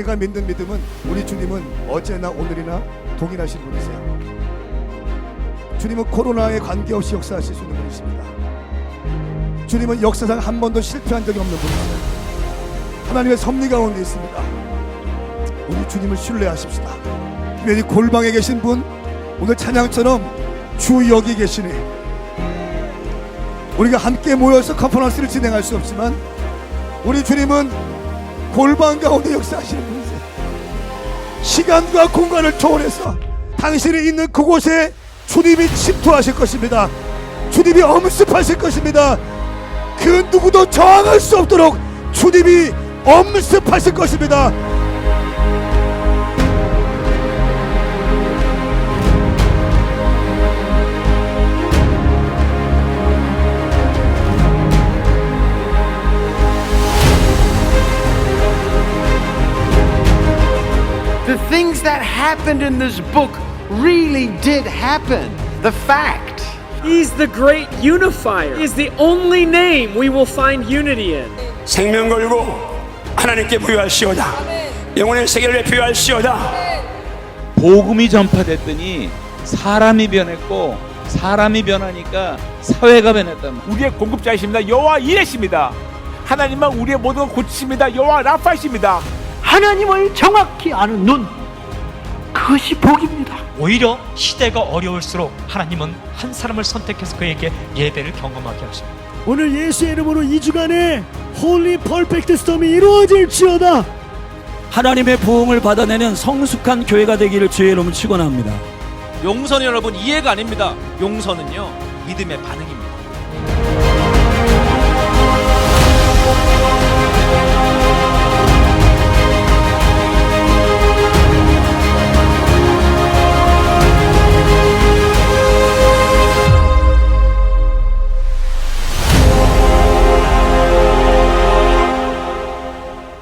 제가 믿는 믿음은 우리 주님은 어제나 오늘이나 동일하신 분이세요. 주님은 코로나에 관계없이 역사하실 수 있는 분이십니다. 주님은 역사상 한 번도 실패한 적이 없는 분이세요. 하나님의 섭리 가운데 있습니다. 우리 주님을 신뢰하십시다. 특별히 골방에 계신 분, 오늘 찬양처럼 주 여기 계시니 우리가 함께 모여서 컨퍼런스를 진행할 수 없지만 우리 주님은 골방 가운데 역사하시는 분이세요. 시간과 공간을 초월해서 당신이 있는 그곳에 주님이 침투하실 것입니다. 주님이 엄습하실 것입니다. 그 누구도 저항할 수 없도록 주님이 엄습하실 것입니다. The things that happened in this book really did happen. The fact. He's the great unifier. He's the only name we will find unity in. 생명 걸고 하나님께 부여하시오다. 영혼의 세계를 부여하시오다. 복음이 전파됐더니 사람이 변했고 사람이 변하니까 사회가 변했단 말이에요. 우리의 공급자이십니다. 여호와 이레십니다. 하나님은 우리의 모든 걸 고치십니다. 여호와 라파이십니다. 하나님을 정확히 아는 눈, 그것이 복입니다. 오히려 시대가 어려울수록 하나님은 한 사람을 선택해서 그에게 예배를 경험하게 하십니다. 오늘 예수의 이름으로 2주간의 홀리 퍼펙트 스톰이 이루어질지어다. 하나님의 부흥을 받아내는 성숙한 교회가 되기를 주의 이름으로 축원합니다. 용서는 여러분 이해가 아닙니다. 용서는요 믿음의 반응입니다.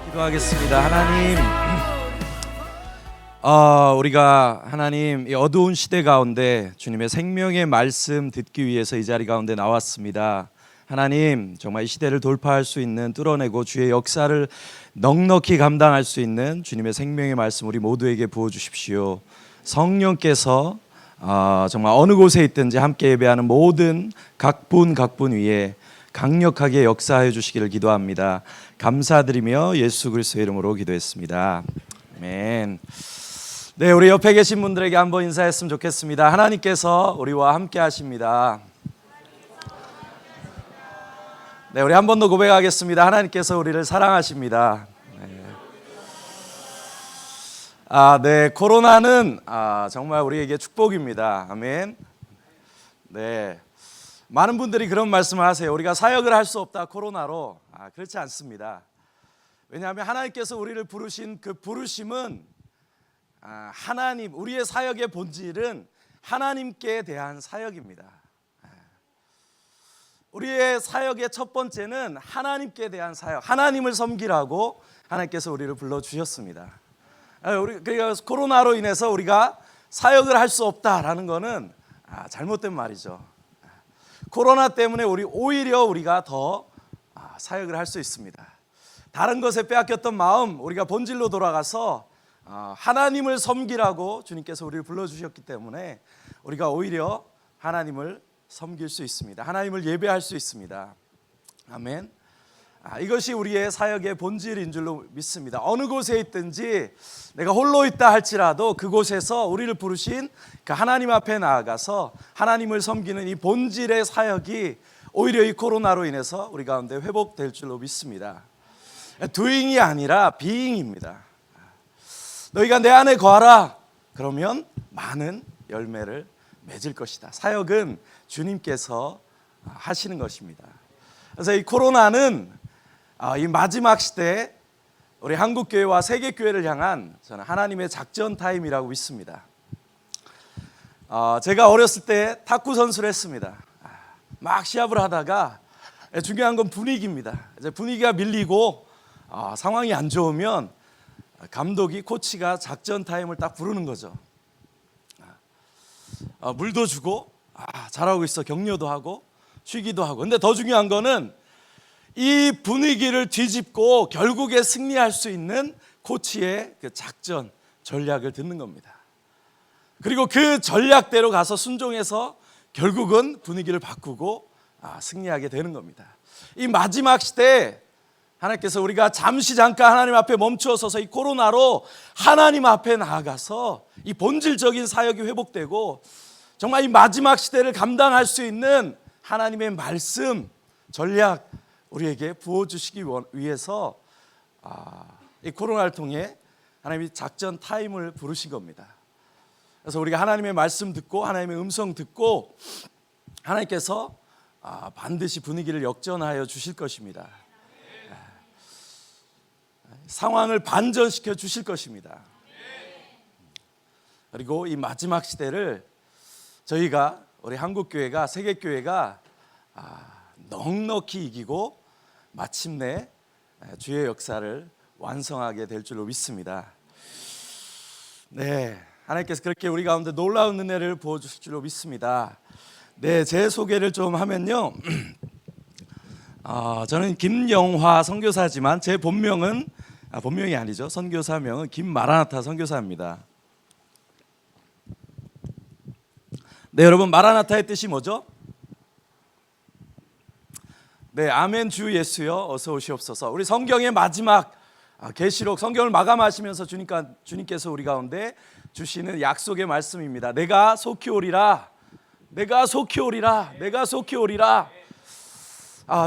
기도하겠습니다. 하나님, 우리가 하나님 이 어두운 시대 가운데 주님의 생명의 말씀 듣기 위해서 이 자리 가운데 나왔습니다. 하나님, 정말 이 시대를 돌파할 수 있는, 뚫어내고 주의 역사를 넉넉히 감당할 수 있는 주님의 생명의 말씀 우리 모두에게 부어주십시오. 성령께서 정말 어느 곳에 있든지 함께 예배하는 모든 각분 위에 강력하게 역사해 주시기를 기도합니다. 감사드리며 예수 그리스도의 이름으로 기도했습니다. 아멘. 네, 우리 옆에 계신 분들에게 한번 인사했으면 좋겠습니다. 하나님께서 우리와 함께 하십니다. 네, 우리 한 번 더 고백하겠습니다. 하나님께서 우리를 사랑하십니다. 네, 코로나는 정말 우리에게 축복입니다. 아멘. 네, 많은 분들이 그런 말씀을 하세요. 우리가 사역을 할 수 없다 코로나로. 그렇지 않습니다. 왜냐하면 하나님께서 우리를 부르신 그 부르심은 하나님, 우리의 사역의 본질은 하나님께 대한 사역입니다. 우리의 사역의 첫 번째는 하나님께 대한 사역, 하나님을 섬기라고 하나님께서 우리를 불러주셨습니다. 그러니까 코로나로 인해서 우리가 사역을 할 수 없다라는 것은 잘못된 말이죠. 코로나 때문에 오히려 우리가 더 사역을 할 수 있습니다. 다른 것에 빼앗겼던 마음, 우리가 본질로 돌아가서 하나님을 섬기라고 주님께서 우리를 불러주셨기 때문에 우리가 오히려 하나님을 섬길 수 있습니다. 하나님을 예배할 수 있습니다. 아멘. 이것이 우리의 사역의 본질인 줄로 믿습니다. 어느 곳에 있든지 내가 홀로 있다 할지라도 그곳에서 우리를 부르신 그 하나님 앞에 나아가서 하나님을 섬기는 이 본질의 사역이 오히려 이 코로나로 인해서 우리 가운데 회복될 줄로 믿습니다. doing이 아니라 being입니다. 너희가 내 안에 거하라. 그러면 많은 열매를 맺을 것이다. 사역은 주님께서 하시는 것입니다. 그래서 이 코로나는 이 마지막 시대 우리 한국교회와 세계교회를 향한 저는 하나님의 작전 타임이라고 믿습니다. 제가 어렸을 때 탁구 선수를 했습니다. 막 시합을 하다가 중요한 건 분위기입니다. 이제 분위기가 밀리고 상황이 안 좋으면 감독이, 코치가 작전 타임을 딱 부르는 거죠. 물도 주고 잘하고 있어 격려도 하고 쉬기도 하고. 근데 더 중요한 거는 이 분위기를 뒤집고 결국에 승리할 수 있는 코치의 그 작전, 전략을 듣는 겁니다. 그리고 그 전략대로 가서 순종해서 결국은 분위기를 바꾸고 승리하게 되는 겁니다. 이 마지막 시대에 하나님께서 우리가 잠깐 하나님 앞에 멈추어 서서 이 코로나로 하나님 앞에 나아가서 이 본질적인 사역이 회복되고 정말 이 마지막 시대를 감당할 수 있는 하나님의 말씀, 전략 우리에게 부어주시기 위해서 이 코로나를 통해 하나님이 작전 타임을 부르신 겁니다. 그래서 우리가 하나님의 말씀 듣고 하나님의 음성 듣고 하나님께서 반드시 분위기를 역전하여 주실 것입니다. 상황을 반전시켜 주실 것입니다. 그리고 이 마지막 시대를 저희가 우리 한국교회가 세계교회가 넉넉히 이기고 마침내 주의 역사를 완성하게 될 줄로 믿습니다. 네, 하나님께서 그렇게 우리 가운데 놀라운 은혜를 부어주실 줄로 믿습니다. 네, 제 소개를 좀 하면요. 저는 김영화 선교사지만 제 본명은 본명이 아니죠. 선교사명은 김마라나타 선교사입니다. 네, 여러분 마라나타의 뜻이 뭐죠? 네, 아멘 주 예수여 어서 오시옵소서. 우리 성경의 마지막 계시록 성경을 마감하시면서 주님께서 우리 가운데 주시는 약속의 말씀입니다. 내가 속히 오리라. 내가 속히 오리라. 내가 속히 오리라.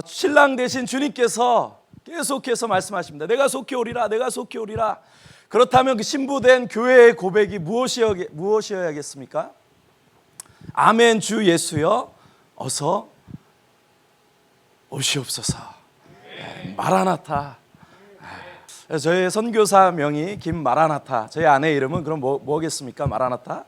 신랑 되신 주님께서 계속해서 말씀하십니다. 내가 속히 오리라. 내가 속히 오리라. 그렇다면 그 신부된 교회의 고백이 무엇이어야겠습니까? 아멘 주 예수여 어서 오시옵소서. 마라나타. 저의 선교사 명이 김마라나타. 저희 아내 이름은 그럼 뭐겠습니까? 마라나타?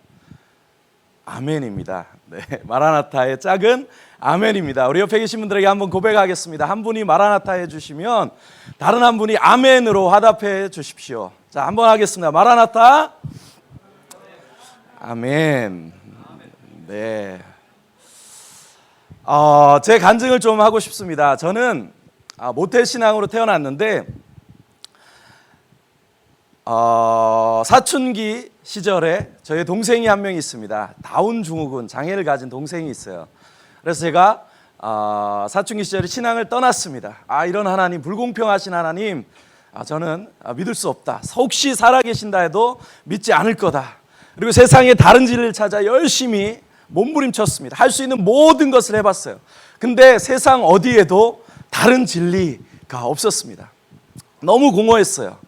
아멘입니다. 네, 마라나타의 짝은 아멘입니다. 우리 옆에 계신 분들에게 한번 고백하겠습니다. 한 분이 마라나타 해주시면 다른 한 분이 아멘으로 화답해 주십시오. 자, 한번 하겠습니다. 마라나타. 아멘. 네. 제 간증을 좀 하고 싶습니다. 저는 모태신앙으로 태어났는데 사춘기 시절에 저희 동생이 한 명 있습니다. 다운 증후군 장애를 가진 동생이 있어요. 그래서 제가 사춘기 시절에 신앙을 떠났습니다. 이런 하나님, 불공평하신 하나님, 저는 믿을 수 없다. 혹시 살아계신다 해도 믿지 않을 거다. 그리고 세상에 다른 진리를 찾아 열심히 몸부림쳤습니다. 할 수 있는 모든 것을 해봤어요. 근데 세상 어디에도 다른 진리가 없었습니다. 너무 공허했어요.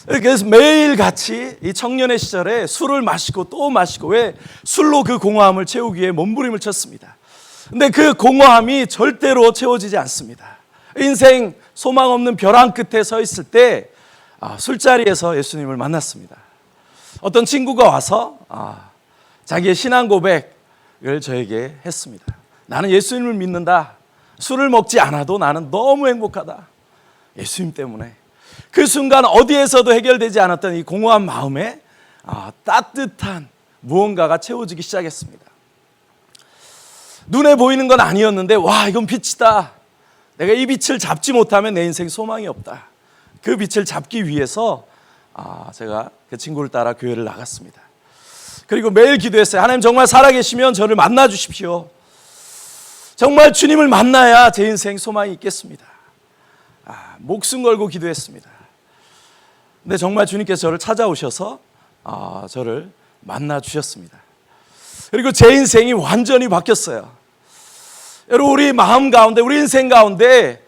그래서 매일같이 이 청년의 시절에 술을 마시고 또 마시고 왜 술로 그 공허함을 채우기 위해 몸부림을 쳤습니다. 근데 그 공허함이 절대로 채워지지 않습니다. 인생 소망 없는 벼랑 끝에 서 있을 때 술자리에서 예수님을 만났습니다. 어떤 친구가 와서 자기의 신앙 고백을 저에게 했습니다. 나는 예수님을 믿는다. 술을 먹지 않아도 나는 너무 행복하다. 예수님 때문에. 그 순간 어디에서도 해결되지 않았던 이 공허한 마음에 따뜻한 무언가가 채워지기 시작했습니다. 눈에 보이는 건 아니었는데 와, 이건 빛이다. 내가 이 빛을 잡지 못하면 내 인생 소망이 없다. 그 빛을 잡기 위해서 제가 그 친구를 따라 교회를 나갔습니다. 그리고 매일 기도했어요. 하나님 정말 살아계시면 저를 만나 주십시오. 정말 주님을 만나야 제 인생 소망이 있겠습니다. 목숨 걸고 기도했습니다. 근데 정말 주님께서 저를 찾아오셔서 저를 만나 주셨습니다. 그리고 제 인생이 완전히 바뀌었어요. 여러분, 우리 마음 가운데, 우리 인생 가운데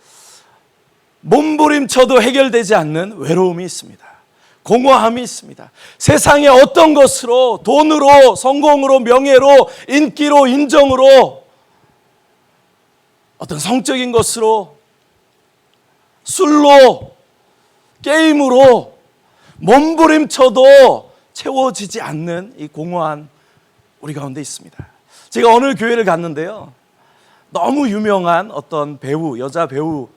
몸부림쳐도 해결되지 않는 외로움이 있습니다. 공허함이 있습니다. 세상의 어떤 것으로, 돈으로, 성공으로, 명예로, 인기로, 인정으로, 어떤 성적인 것으로, 술로, 게임으로 몸부림쳐도 채워지지 않는 이 공허한 우리 가운데 있습니다. 제가 어느 교회를 갔는데요, 너무 유명한 어떤 배우, 여자 배우를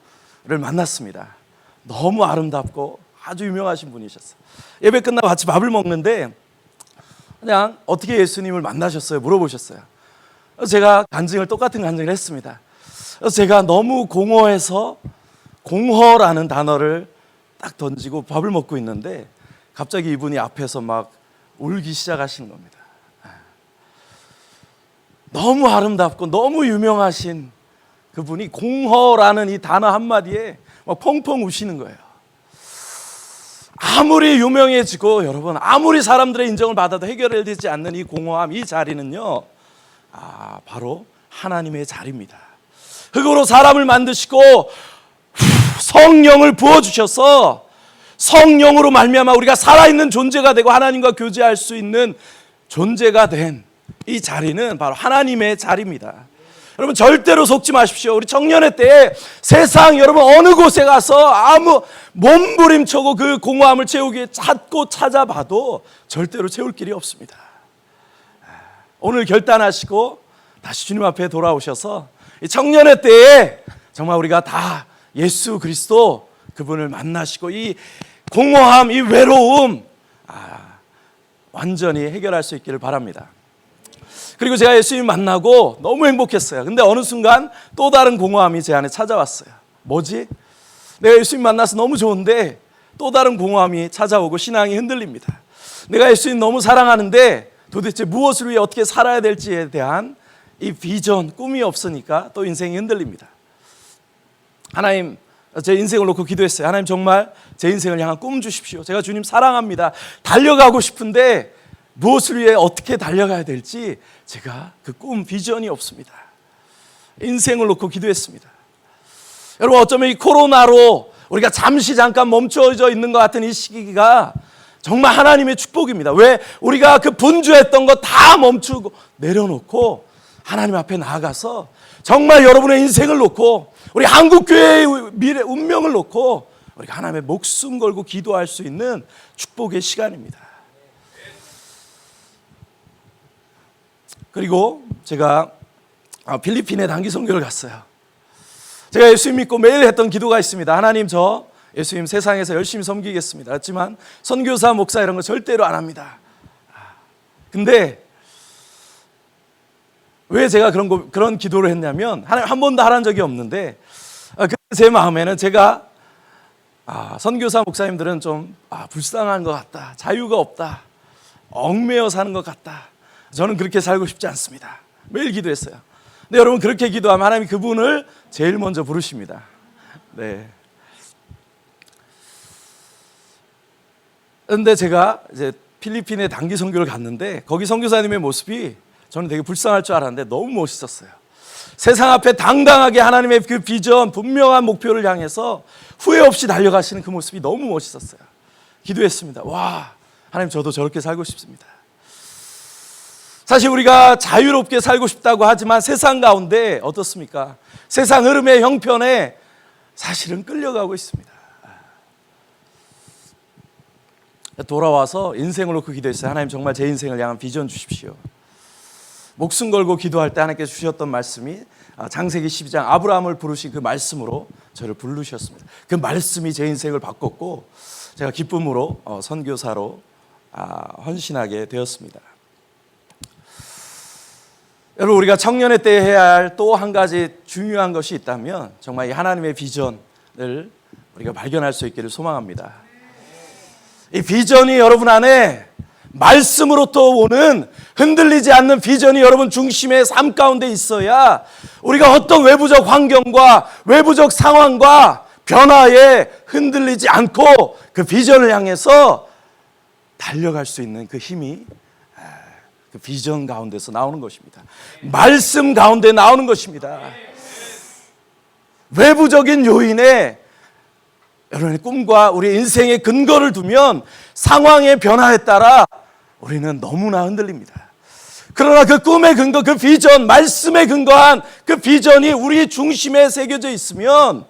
만났습니다. 너무 아름답고 아주 유명하신 분이셨어요. 예배 끝나고 같이 밥을 먹는데 그냥 어떻게 예수님을 만나셨어요? 물어보셨어요. 그래서 제가 똑같은 간증을 했습니다. 그래서 제가 너무 공허해서 공허라는 단어를 딱 던지고 밥을 먹고 있는데 갑자기 이분이 앞에서 막 울기 시작하시는 겁니다. 너무 아름답고 너무 유명하신 그분이 공허라는 이 단어 한마디에 막 펑펑 우시는 거예요. 아무리 유명해지고 여러분 아무리 사람들의 인정을 받아도 해결되지 않는 이 공허함, 이 자리는요, 바로 하나님의 자리입니다. 흙으로 사람을 만드시고 성령을 부어주셔서 성령으로 말미암아 우리가 살아있는 존재가 되고 하나님과 교제할 수 있는 존재가 된 이 자리는 바로 하나님의 자리입니다. 여러분 절대로 속지 마십시오. 우리 청년의 때에 세상 여러분 어느 곳에 가서 아무 몸부림쳐고 그 공허함을 채우기 위해 찾고 찾아봐도 절대로 채울 길이 없습니다. 오늘 결단하시고 다시 주님 앞에 돌아오셔서 이 청년의 때에 정말 우리가 다 예수 그리스도 그분을 만나시고 이 공허함, 이 외로움 완전히 해결할 수 있기를 바랍니다. 그리고 제가 예수님 만나고 너무 행복했어요. 근데 어느 순간 또 다른 공허함이 제 안에 찾아왔어요. 뭐지? 내가 예수님 만나서 너무 좋은데 또 다른 공허함이 찾아오고 신앙이 흔들립니다. 내가 예수님 너무 사랑하는데 도대체 무엇을 위해 어떻게 살아야 될지에 대한 이 비전, 꿈이 없으니까 또 인생이 흔들립니다. 하나님, 제 인생을 놓고 기도했어요. 하나님 정말 제 인생을 향한 꿈 주십시오. 제가 주님 사랑합니다. 달려가고 싶은데 무엇을 위해 어떻게 달려가야 될지 제가 그 꿈, 비전이 없습니다. 인생을 놓고 기도했습니다. 여러분 어쩌면 이 코로나로 우리가 잠깐 멈춰져 있는 것 같은 이 시기가 정말 하나님의 축복입니다. 왜? 우리가 그 분주했던 거 다 멈추고 내려놓고 하나님 앞에 나아가서 정말 여러분의 인생을 놓고 우리 한국교회의 미래, 운명을 놓고 우리가 하나님의 목숨 걸고 기도할 수 있는 축복의 시간입니다. 그리고 제가 필리핀에 단기 선교를 갔어요. 제가 예수님 믿고 매일 했던 기도가 있습니다. 하나님 저 예수님 세상에서 열심히 섬기겠습니다. 그렇지만 선교사, 목사 이런 거 절대로 안 합니다. 근데 왜 제가 그런 기도를 했냐면 한 번도 하라는 적이 없는데 제 마음에는 제가 선교사, 목사님들은 좀 불쌍한 것 같다. 자유가 없다. 얽매여 사는 것 같다. 저는 그렇게 살고 싶지 않습니다. 매일 기도했어요. 근데 여러분 그렇게 기도하면 하나님이 그분을 제일 먼저 부르십니다. 네. 그런데 제가 이제 필리핀에 단기 선교를 갔는데 거기 선교사님의 모습이 저는 되게 불쌍할 줄 알았는데 너무 멋있었어요. 세상 앞에 당당하게 하나님의 그 비전, 분명한 목표를 향해서 후회 없이 달려가시는 그 모습이 너무 멋있었어요. 기도했습니다. 와, 하나님 저도 저렇게 살고 싶습니다. 사실 우리가 자유롭게 살고 싶다고 하지만 세상 가운데 어떻습니까? 세상 흐름의 형편에 사실은 끌려가고 있습니다. 돌아와서 인생을 놓고 기도했어요. 하나님 정말 제 인생을 향한 비전 주십시오. 목숨 걸고 기도할 때 하나님께서 주셨던 말씀이 창세기 12장 아브라함을 부르신 그 말씀으로 저를 부르셨습니다. 그 말씀이 제 인생을 바꿨고 제가 기쁨으로 선교사로 헌신하게 되었습니다. 여러분 우리가 청년의 때에 해야 할 또 한 가지 중요한 것이 있다면 정말 이 하나님의 비전을 우리가 발견할 수 있기를 소망합니다. 이 비전이 여러분 안에 말씀으로 또 오는 흔들리지 않는 비전이 여러분 중심의 삶 가운데 있어야 우리가 어떤 외부적 환경과 외부적 상황과 변화에 흔들리지 않고 그 비전을 향해서 달려갈 수 있는 그 힘이 그 비전 가운데서 나오는 것입니다. 말씀 가운데 나오는 것입니다. 외부적인 요인에 여러분의 꿈과 우리 인생의 근거를 두면 상황의 변화에 따라 우리는 너무나 흔들립니다. 그러나 그 꿈의 근거, 그 비전, 말씀에 근거한 그 비전이 우리 중심에 새겨져 있으면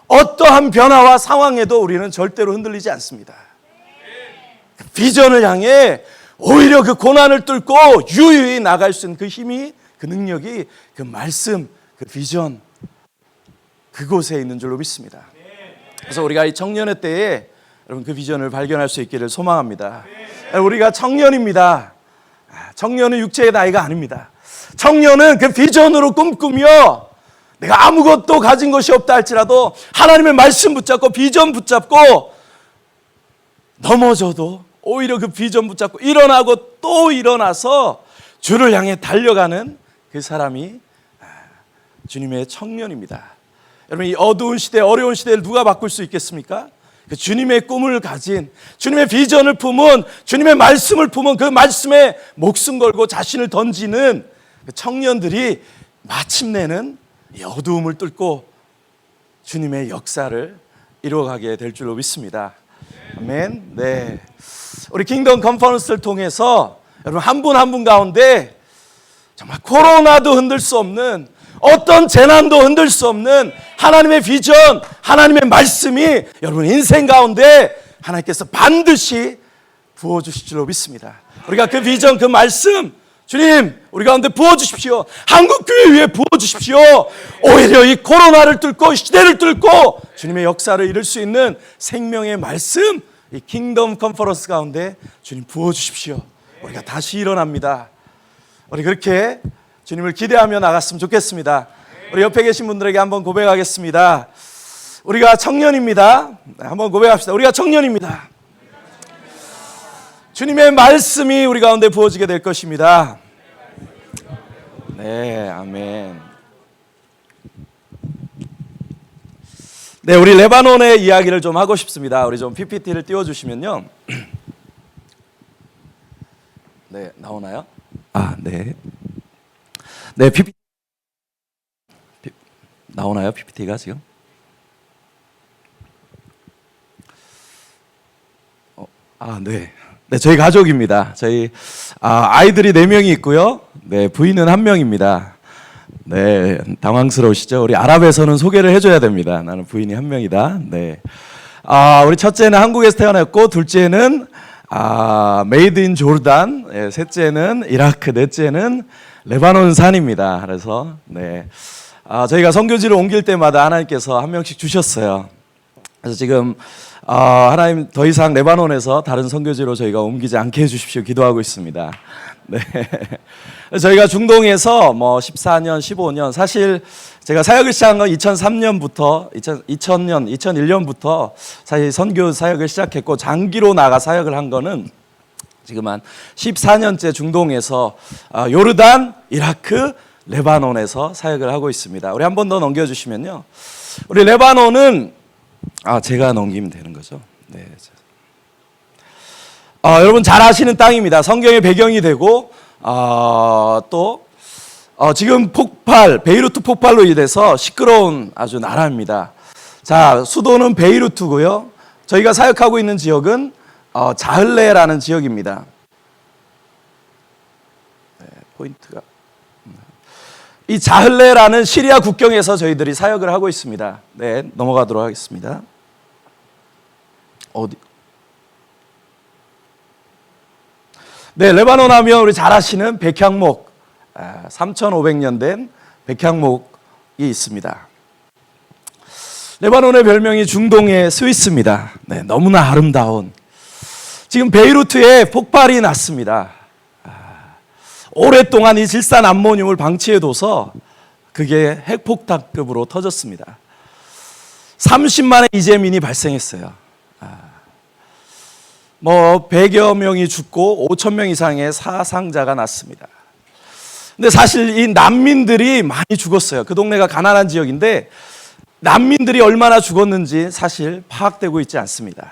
어떠한 변화와 상황에도 우리는 절대로 흔들리지 않습니다. 그 비전을 향해 오히려 그 고난을 뚫고 유유히 나갈 수 있는 그 힘이, 그 능력이 그 말씀, 그 비전 그곳에 있는 줄로 믿습니다. 그래서 우리가 이 청년의 때에 여러분 그 비전을 발견할 수 있기를 소망합니다. 우리가 청년입니다. 청년은 육체의 나이가 아닙니다. 청년은 그 비전으로 꿈꾸며 내가 아무것도 가진 것이 없다 할지라도 하나님의 말씀 붙잡고 비전 붙잡고 넘어져도 오히려 그 비전 붙잡고 일어나고 또 일어나서 주를 향해 달려가는 그 사람이 주님의 청년입니다. 여러분, 이 어두운 시대, 어려운 시대를 누가 바꿀 수 있겠습니까? 그 주님의 꿈을 가진, 주님의 비전을 품은, 주님의 말씀을 품은, 그 말씀에 목숨 걸고 자신을 던지는 그 청년들이 마침내는 이 어두움을 뚫고 주님의 역사를 이루어가게 될 줄로 믿습니다. 아멘. 네. 우리 킹덤 컨퍼런스를 통해서 여러분 한 분 한 분 가운데 정말 코로나도 흔들 수 없는, 어떤 재난도 흔들 수 없는 하나님의 비전, 하나님의 말씀이 여러분 인생 가운데 하나님께서 반드시 부어주실 줄로 믿습니다. 우리가 그 비전, 그 말씀, 주님 우리 가운데 부어주십시오. 한국교회 위에 부어주십시오. 오히려 이 코로나를 뚫고 시대를 뚫고 주님의 역사를 이룰 수 있는 생명의 말씀, 이 킹덤 컨퍼런스 가운데 주님 부어주십시오. 우리가 다시 일어납니다. 우리 그렇게 주님을 기대하며 나갔으면 좋겠습니다. 우리 옆에 계신 분들에게 한번 고백하겠습니다. 우리가 청년입니다. 한번 고백합시다. 우리가 청년입니다. 주님의 말씀이 우리 가운데 부어지게 될 것입니다. 네, 아멘. 네, 우리 레바논의 이야기를 좀 하고 싶습니다. 우리 좀 PPT를 띄워주시면요. 네, 나오나요? 아, 네. 네, PPT 나오나요? PPT가 지금? 네. 네, 저희 가족입니다. 저희 아이들이 4명이 있고요. 네, 부인은 1명입니다. 네, 당황스러우시죠? 우리 아랍에서는 소개를 해줘야 됩니다. 나는 부인이 1명이다. 네. 우리 첫째는 한국에서 태어났고, 둘째는 메이드 인 조르단, 네, 셋째는 이라크, 넷째는 레바논산입니다. 그래서 네, 저희가 선교지를 옮길 때마다 하나님께서 1명씩 주셨어요. 그래서 지금 하나님 더 이상 레바논에서 다른 선교지로 저희가 옮기지 않게 해주십시오 기도하고 있습니다. 네. 저희가 중동에서 14년, 15년, 사실 제가 사역을 시작한 건 2003년부터 2001년부터 사실 선교 사역을 시작했고, 장기로 나가 사역을 한 거는 지금 한 14년째 중동에서 요르단, 이라크, 레바논에서 사역을 하고 있습니다. 우리 한 번 더 넘겨주시면요. 우리 레바논은 제가 넘기면 되는 거죠. 네. 여러분 잘 아시는 땅입니다. 성경의 배경이 되고, 또 지금 베이루트 폭발로 인해서 시끄러운 아주 나라입니다. 자, 수도는 베이루트고요. 저희가 사역하고 있는 지역은 자흘레라는 지역입니다. 네, 포인트가 이 자흘레라는 시리아 국경에서 저희들이 사역을 하고 있습니다. 네, 넘어가도록 하겠습니다. 네, 레바논 하면 우리 잘 아시는 백향목, 3,500년 된 백향목이 있습니다. 레바논의 별명이 중동의 스위스입니다. 네, 너무나 아름다운. 지금 베이루트에 폭발이 났습니다. 오랫동안 이 질산 암모늄을 방치해둬서 그게 핵폭탄급으로 터졌습니다. 30만의 이재민이 발생했어요. 100여 명이 죽고 5천 명 이상의 사상자가 났습니다. 근데 사실 이 난민들이 많이 죽었어요. 그 동네가 가난한 지역인데 난민들이 얼마나 죽었는지 사실 파악되고 있지 않습니다.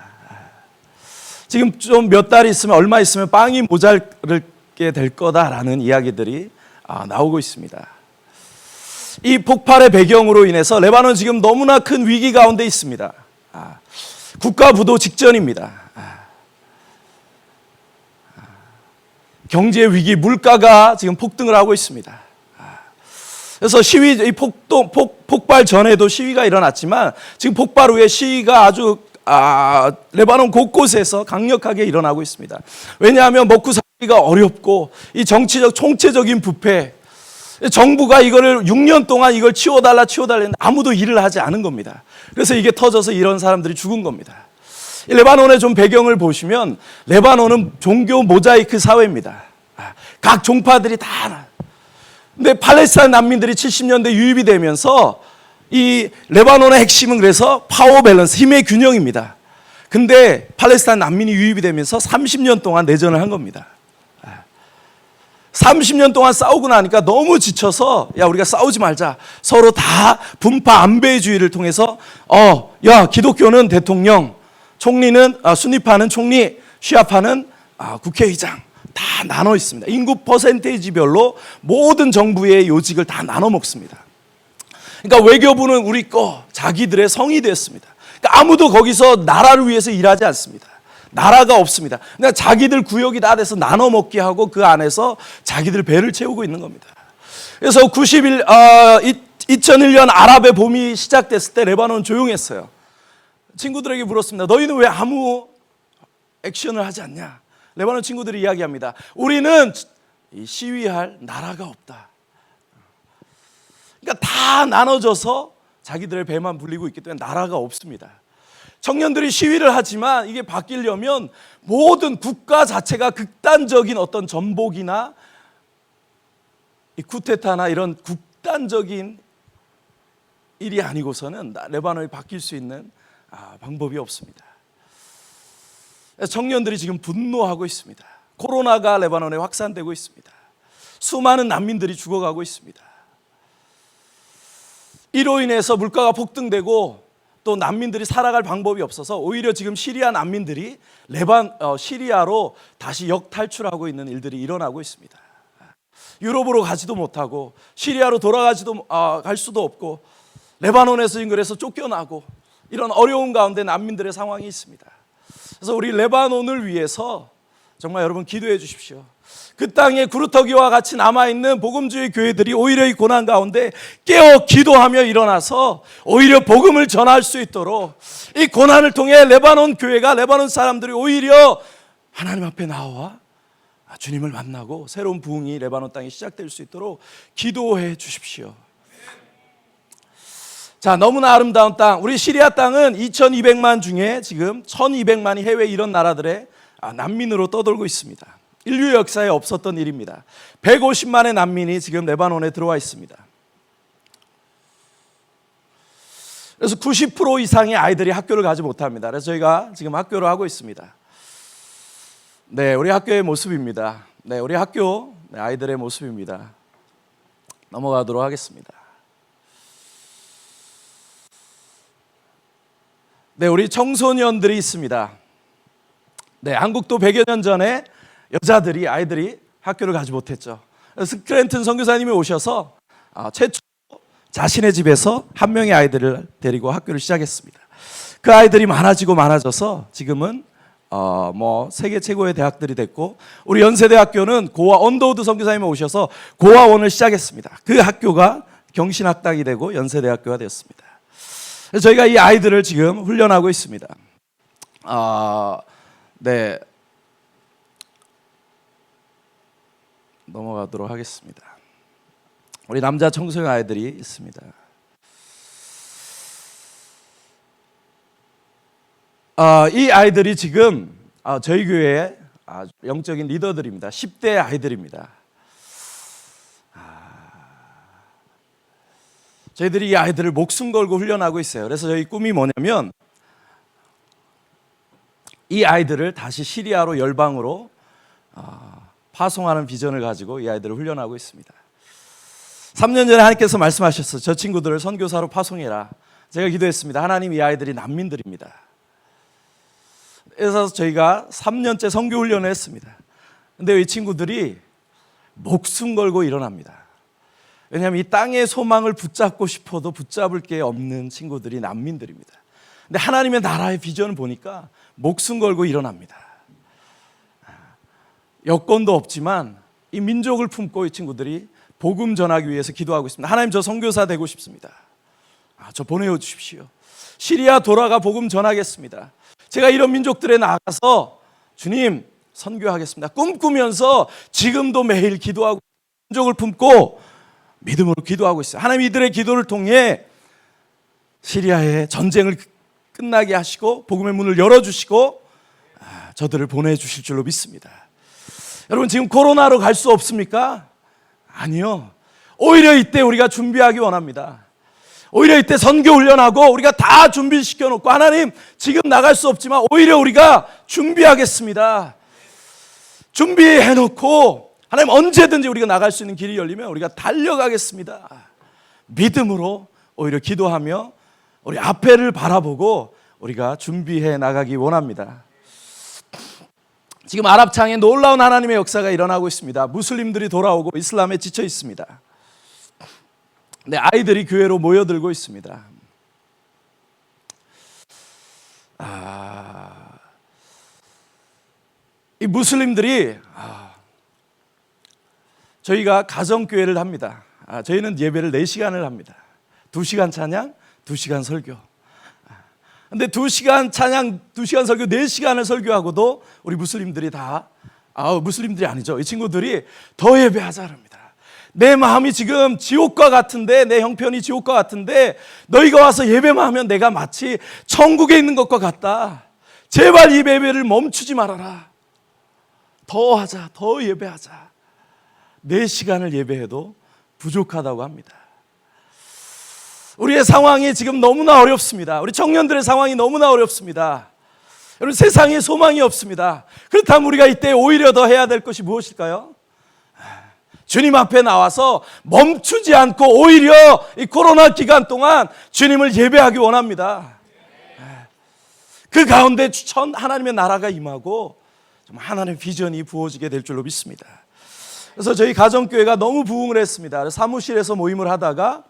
지금 좀 몇 달 있으면, 얼마 있으면 빵이 모자르게 될 거다라는 이야기들이 나오고 있습니다. 이 폭발의 배경으로 인해서 레바논 지금 너무나 큰 위기 가운데 있습니다. 국가 부도 직전입니다. 경제 위기, 물가가 지금 폭등을 하고 있습니다. 그래서 이 폭발 전에도 시위가 일어났지만 지금 폭발 후에 시위가 아주 레바논 곳곳에서 강력하게 일어나고 있습니다. 왜냐하면 먹고 살기가 어렵고 이 정치적 총체적인 부패, 정부가 이거를 6년 동안 이걸 치워달라 했는데 아무도 일을 하지 않은 겁니다. 그래서 이게 터져서 이런 사람들이 죽은 겁니다. 레바논의 좀 배경을 보시면 레바논은 종교 모자이크 사회입니다. 각 종파들이 다. 근데 팔레스타인 난민들이 70년대 유입이 되면서 이 레바논의 핵심은 그래서 파워 밸런스, 힘의 균형입니다. 근데 팔레스타인 난민이 유입이 되면서 30년 동안 내전을 한 겁니다. 30년 동안 싸우고 나니까 너무 지쳐서 야 우리가 싸우지 말자. 서로 다 분파 안배주의를 통해서 야 기독교는 대통령, 총리는 순위파는 총리, 시아파는 국회의장 다 나눠 있습니다. 인구 퍼센테이지별로 모든 정부의 요직을 다 나눠 먹습니다. 그러니까 외교부는 우리 거, 자기들의 성이 됐습니다. 그러니까 아무도 거기서 나라를 위해서 일하지 않습니다. 나라가 없습니다. 그러니까 자기들 구역이 다 돼서 나눠 먹게 하고 그 안에서 자기들 배를 채우고 있는 겁니다. 그래서 2001년 아랍의 봄이 시작됐을 때 레바논은 조용했어요. 친구들에게 물었습니다. 너희는 왜 아무 액션을 하지 않냐? 레바논 친구들이 이야기합니다. 우리는 시위할 나라가 없다. 그러니까 다 나눠져서 자기들의 배만 불리고 있기 때문에 나라가 없습니다. 청년들이 시위를 하지만 이게 바뀌려면 모든 국가 자체가 극단적인 어떤 전복이나 이 쿠데타나 이런 극단적인 일이 아니고서는 레바논이 바뀔 수 있는 방법이 없습니다. 청년들이 지금 분노하고 있습니다. 코로나가 레바논에 확산되고 있습니다. 수많은 난민들이 죽어가고 있습니다. 이로 인해서 물가가 폭등되고 또 난민들이 살아갈 방법이 없어서 오히려 지금 시리아 난민들이 시리아로 다시 역탈출하고 있는 일들이 일어나고 있습니다. 유럽으로 가지도 못하고 시리아로 갈 수도 없고 레바논에서 지금 그래서 쫓겨나고 이런 어려운 가운데 난민들의 상황이 있습니다. 그래서 우리 레바논을 위해서 정말 여러분 기도해 주십시오. 그 땅에 구루터기와 같이 남아있는 복음주의 교회들이 오히려 이 고난 가운데 깨어 기도하며 일어나서 오히려 복음을 전할 수 있도록 이 고난을 통해 레바논 교회가 레바논 사람들이 오히려 하나님 앞에 나와 주님을 만나고 새로운 부흥이 레바논 땅에 시작될 수 있도록 기도해 주십시오. 자, 너무나 아름다운 땅, 우리 시리아 땅은 2200만 중에 지금 1200만이 해외 이런 나라들의 난민으로 떠돌고 있습니다. 인류 역사에 없었던 일입니다. 150만의 난민이 지금 레바논에 들어와 있습니다. 그래서 90% 이상의 아이들이 학교를 가지 못합니다. 그래서 저희가 지금 학교를 하고 있습니다. 네, 우리 학교의 모습입니다. 네, 우리 학교 아이들의 모습입니다. 넘어가도록 하겠습니다. 네, 우리 청소년들이 있습니다. 네, 한국도 100여 년 전에 아이들이 학교를 가지 못했죠. 스크랜튼 선교사님이 오셔서 최초 자신의 집에서 한 명의 아이들을 데리고 학교를 시작했습니다. 그 아이들이 많아져서 지금은 세계 최고의 대학들이 됐고 우리 연세대학교는 언더우드 선교사님이 오셔서 고아원을 시작했습니다. 그 학교가 경신학당이 되고 연세대학교가 되었습니다. 그래서 저희가 이 아이들을 지금 훈련하고 있습니다. 네. 넘어가도록 하겠습니다. 우리 남자 청소년 아이들이 있습니다. 이 아이들이 지금 저희 교회의 영적인 리더들입니다. 10대 아이들입니다. 저희들이 이 아이들을 목숨 걸고 훈련하고 있어요. 그래서 저희 꿈이 뭐냐면 이 아이들을 다시 시리아로 열방으로 파송하는 비전을 가지고 이 아이들을 훈련하고 있습니다. 3년 전에 하나님께서 말씀하셨어요. 저 친구들을 선교사로 파송해라. 제가 기도했습니다. 하나님, 이 아이들이 난민들입니다. 그래서 저희가 3년째 선교 훈련을 했습니다. 근데 이 친구들이 목숨 걸고 일어납니다. 왜냐하면 이 땅의 소망을 붙잡고 싶어도 붙잡을 게 없는 친구들이 난민들입니다. 근데 하나님의 나라의 비전을 보니까 목숨 걸고 일어납니다. 여건도 없지만 이 민족을 품고 이 친구들이 복음 전하기 위해서 기도하고 있습니다. 하나님, 저 선교사 되고 싶습니다. 저 보내어 주십시오. 시리아 돌아가 복음 전하겠습니다. 제가 이런 민족들에 나가서 주님 선교하겠습니다. 꿈꾸면서 지금도 매일 기도하고 민족을 품고 믿음으로 기도하고 있어요. 하나님, 이들의 기도를 통해 시리아의 전쟁을 끝나게 하시고 복음의 문을 열어주시고 저들을 보내주실 줄로 믿습니다. 여러분, 지금 코로나로 갈 수 없습니까? 아니요. 오히려 이때 우리가 준비하기 원합니다. 오히려 이때 선교 훈련하고 우리가 다 준비시켜 놓고 하나님 지금 나갈 수 없지만 오히려 우리가 준비하겠습니다. 준비해 놓고 하나님 언제든지 우리가 나갈 수 있는 길이 열리면 우리가 달려가겠습니다. 믿음으로 오히려 기도하며 우리 앞에를 바라보고 우리가 준비해 나가기 원합니다. 지금 아랍창에 놀라운 하나님의 역사가 일어나고 있습니다. 무슬림들이 돌아오고 이슬람에 지쳐 있습니다. 네, 아이들이 교회로 모여들고 있습니다. 이 무슬림들이 저희가 가정교회를 합니다. 저희는 예배를 4시간을 합니다. 2시간 찬양, 2시간 설교. 근데 2시간 찬양, 2시간 설교, 4시간을 설교하고도 우리 무슬림들이 무슬림들이 아니죠. 이 친구들이 더 예배하자 합니다. 내 마음이 지금 지옥과 같은데, 내 형편이 지옥과 같은데 너희가 와서 예배만 하면 내가 마치 천국에 있는 것과 같다. 제발 이 예배를 멈추지 말아라. 더 하자, 더 예배하자. 4시간을 예배해도 부족하다고 합니다. 우리의 상황이 지금 너무나 어렵습니다. 우리 청년들의 상황이 너무나 어렵습니다. 여러분, 세상에 소망이 없습니다. 그렇다면 우리가 이때 오히려 더 해야 될 것이 무엇일까요? 주님 앞에 나와서 멈추지 않고 오히려 이 코로나 기간 동안 주님을 예배하기 원합니다. 그 가운데 하나님의 나라가 임하고 하나님의 비전이 부어지게 될 줄로 믿습니다. 그래서 저희 가정교회가 너무 부흥을 했습니다. 사무실에서 모임을 하다가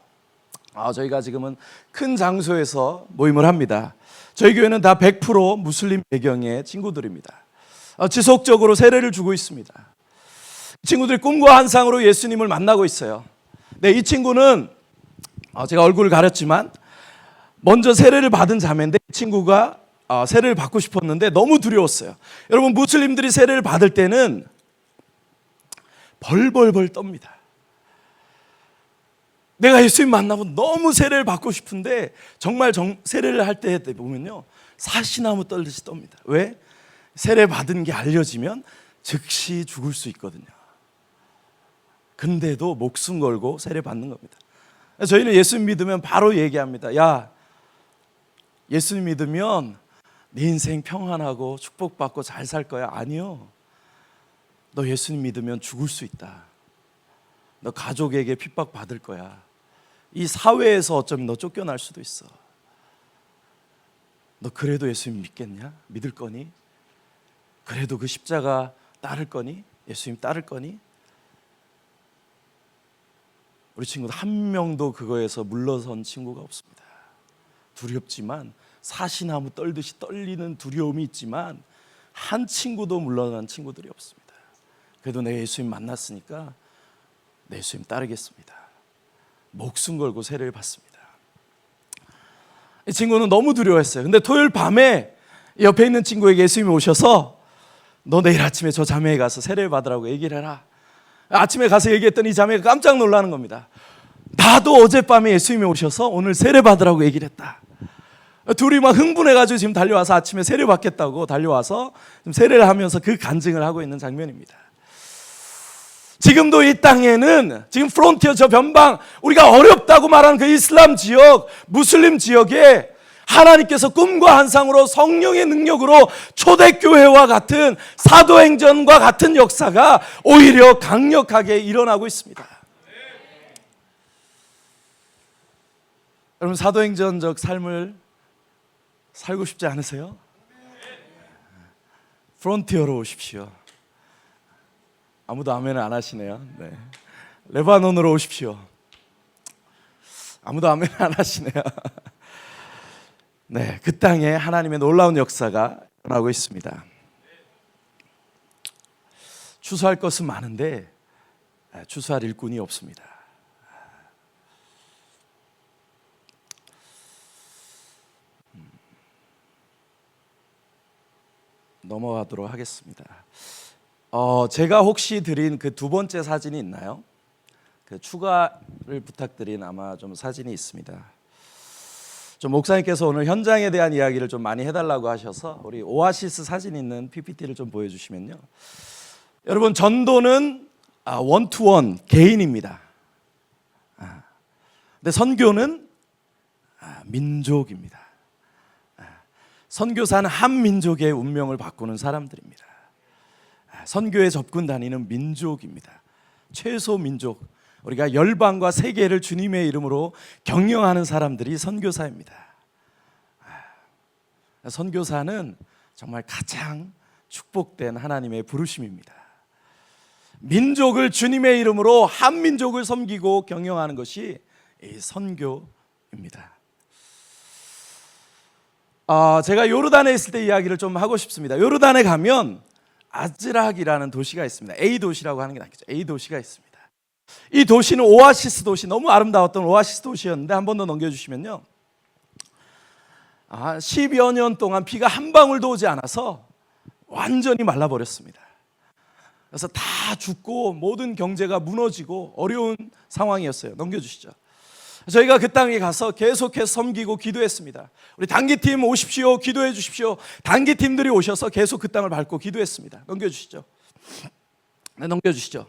저희가 지금은 큰 장소에서 모임을 합니다. 저희 교회는 다 100% 무슬림 배경의 친구들입니다. 지속적으로 세례를 주고 있습니다. 친구들이 꿈과 환상으로 예수님을 만나고 있어요. 네, 이 친구는 제가 얼굴을 가렸지만 먼저 세례를 받은 자매인데 이 친구가 세례를 받고 싶었는데 너무 두려웠어요. 여러분, 무슬림들이 세례를 받을 때는 벌벌벌 떱니다. 내가 예수님 만나고 너무 세례를 받고 싶은데 정말 세례를 할 때 보면요, 사시나무 떨듯이 떱니다. 왜? 세례 받은 게 알려지면 즉시 죽을 수 있거든요. 근데도 목숨 걸고 세례 받는 겁니다. 저희는 예수님 믿으면 바로 얘기합니다. 야, 예수님 믿으면 네 인생 평안하고 축복받고 잘 살 거야. 아니요, 너 예수님 믿으면 죽을 수 있다. 너 가족에게 핍박받을 거야. 이 사회에서 어쩌면 너 쫓겨날 수도 있어. 너 그래도 예수님 믿겠냐? 믿을 거니? 그래도 그 십자가 따를 거니? 예수님 따를 거니? 우리 친구들 한 명도 그거에서 물러선 친구가 없습니다. 두렵지만, 사시나무 떨듯이 떨리는 두려움이 있지만 한 친구도 물러난 친구들이 없습니다. 그래도 내 예수님 만났으니까 내 예수님 따르겠습니다. 목숨 걸고 세례를 받습니다. 이 친구는 너무 두려워했어요. 근데 토요일 밤에 옆에 있는 친구에게 예수님이 오셔서 너 내일 아침에 저 자매에 가서 세례를 받으라고 얘기를 해라. 아침에 가서 얘기했더니 이 자매가 깜짝 놀라는 겁니다. 나도 어젯밤에 예수님이 오셔서 오늘 세례 받으라고 얘기를 했다. 둘이 막 흥분해가지고 지금 달려와서 아침에 세례 받겠다고 달려와서 지금 세례를 하면서 그 간증을 하고 있는 장면입니다. 지금도 이 땅에는 지금 프론티어 저 변방, 우리가 어렵다고 말하는 그 이슬람 지역, 무슬림 지역에 하나님께서 꿈과 환상으로 성령의 능력으로 초대교회와 같은 사도행전과 같은 역사가 오히려 강력하게 일어나고 있습니다. 여러분, 사도행전적 삶을 살고 싶지 않으세요? 프론티어로 오십시오. 아무도 아멘을 안 하시네요. 네. 레바논으로 오십시오. 아무도 아멘을 안 하시네요. 네, 그 땅에 하나님의 놀라운 역사가 일어나고 있습니다. 추수할 것은 많은데 추수할 일꾼이 없습니다. 넘어가도록 하겠습니다. 제가 혹시 드린 그 두 번째 사진이 있나요? 그 추가를 부탁드린 아마 좀 사진이 있습니다. 좀 목사님께서 오늘 현장에 대한 이야기를 좀 많이 해달라고 하셔서 우리 오아시스 사진 있는 PPT를 좀 보여주시면요. 여러분, 전도는 원투원 개인입니다. 근데 선교는 민족입니다. 선교사는 한 민족의 운명을 바꾸는 사람들입니다. 선교에 접근 다니는 민족입니다. 최소 민족, 우리가 열방과 세계를 주님의 이름으로 경영하는 사람들이 선교사입니다. 선교사는 정말 가장 축복된 하나님의 부르심입니다. 민족을 주님의 이름으로 한 민족을 섬기고 경영하는 것이 이 선교입니다. 제가 요르단에 있을 때 이야기를 좀 하고 싶습니다. 요르단에 가면 아즈락이라는 도시가 있습니다. A 도시라고 하는 게 낫겠죠. A 도시가 있습니다. 이 도시는 오아시스 도시, 너무 아름다웠던 오아시스 도시였는데 한 번 더 넘겨주시면요, 10여 년 동안 비가 한 방울도 오지 않아서 완전히 말라버렸습니다. 그래서 다 죽고 모든 경제가 무너지고 어려운 상황이었어요. 넘겨주시죠. 저희가 그 땅에 가서 계속해서 섬기고 기도했습니다. 우리 단기팀 오십시오, 기도해 주십시오. 단기팀들이 오셔서 계속 그 땅을 밟고 기도했습니다. 넘겨주시죠. 네, 넘겨주시죠.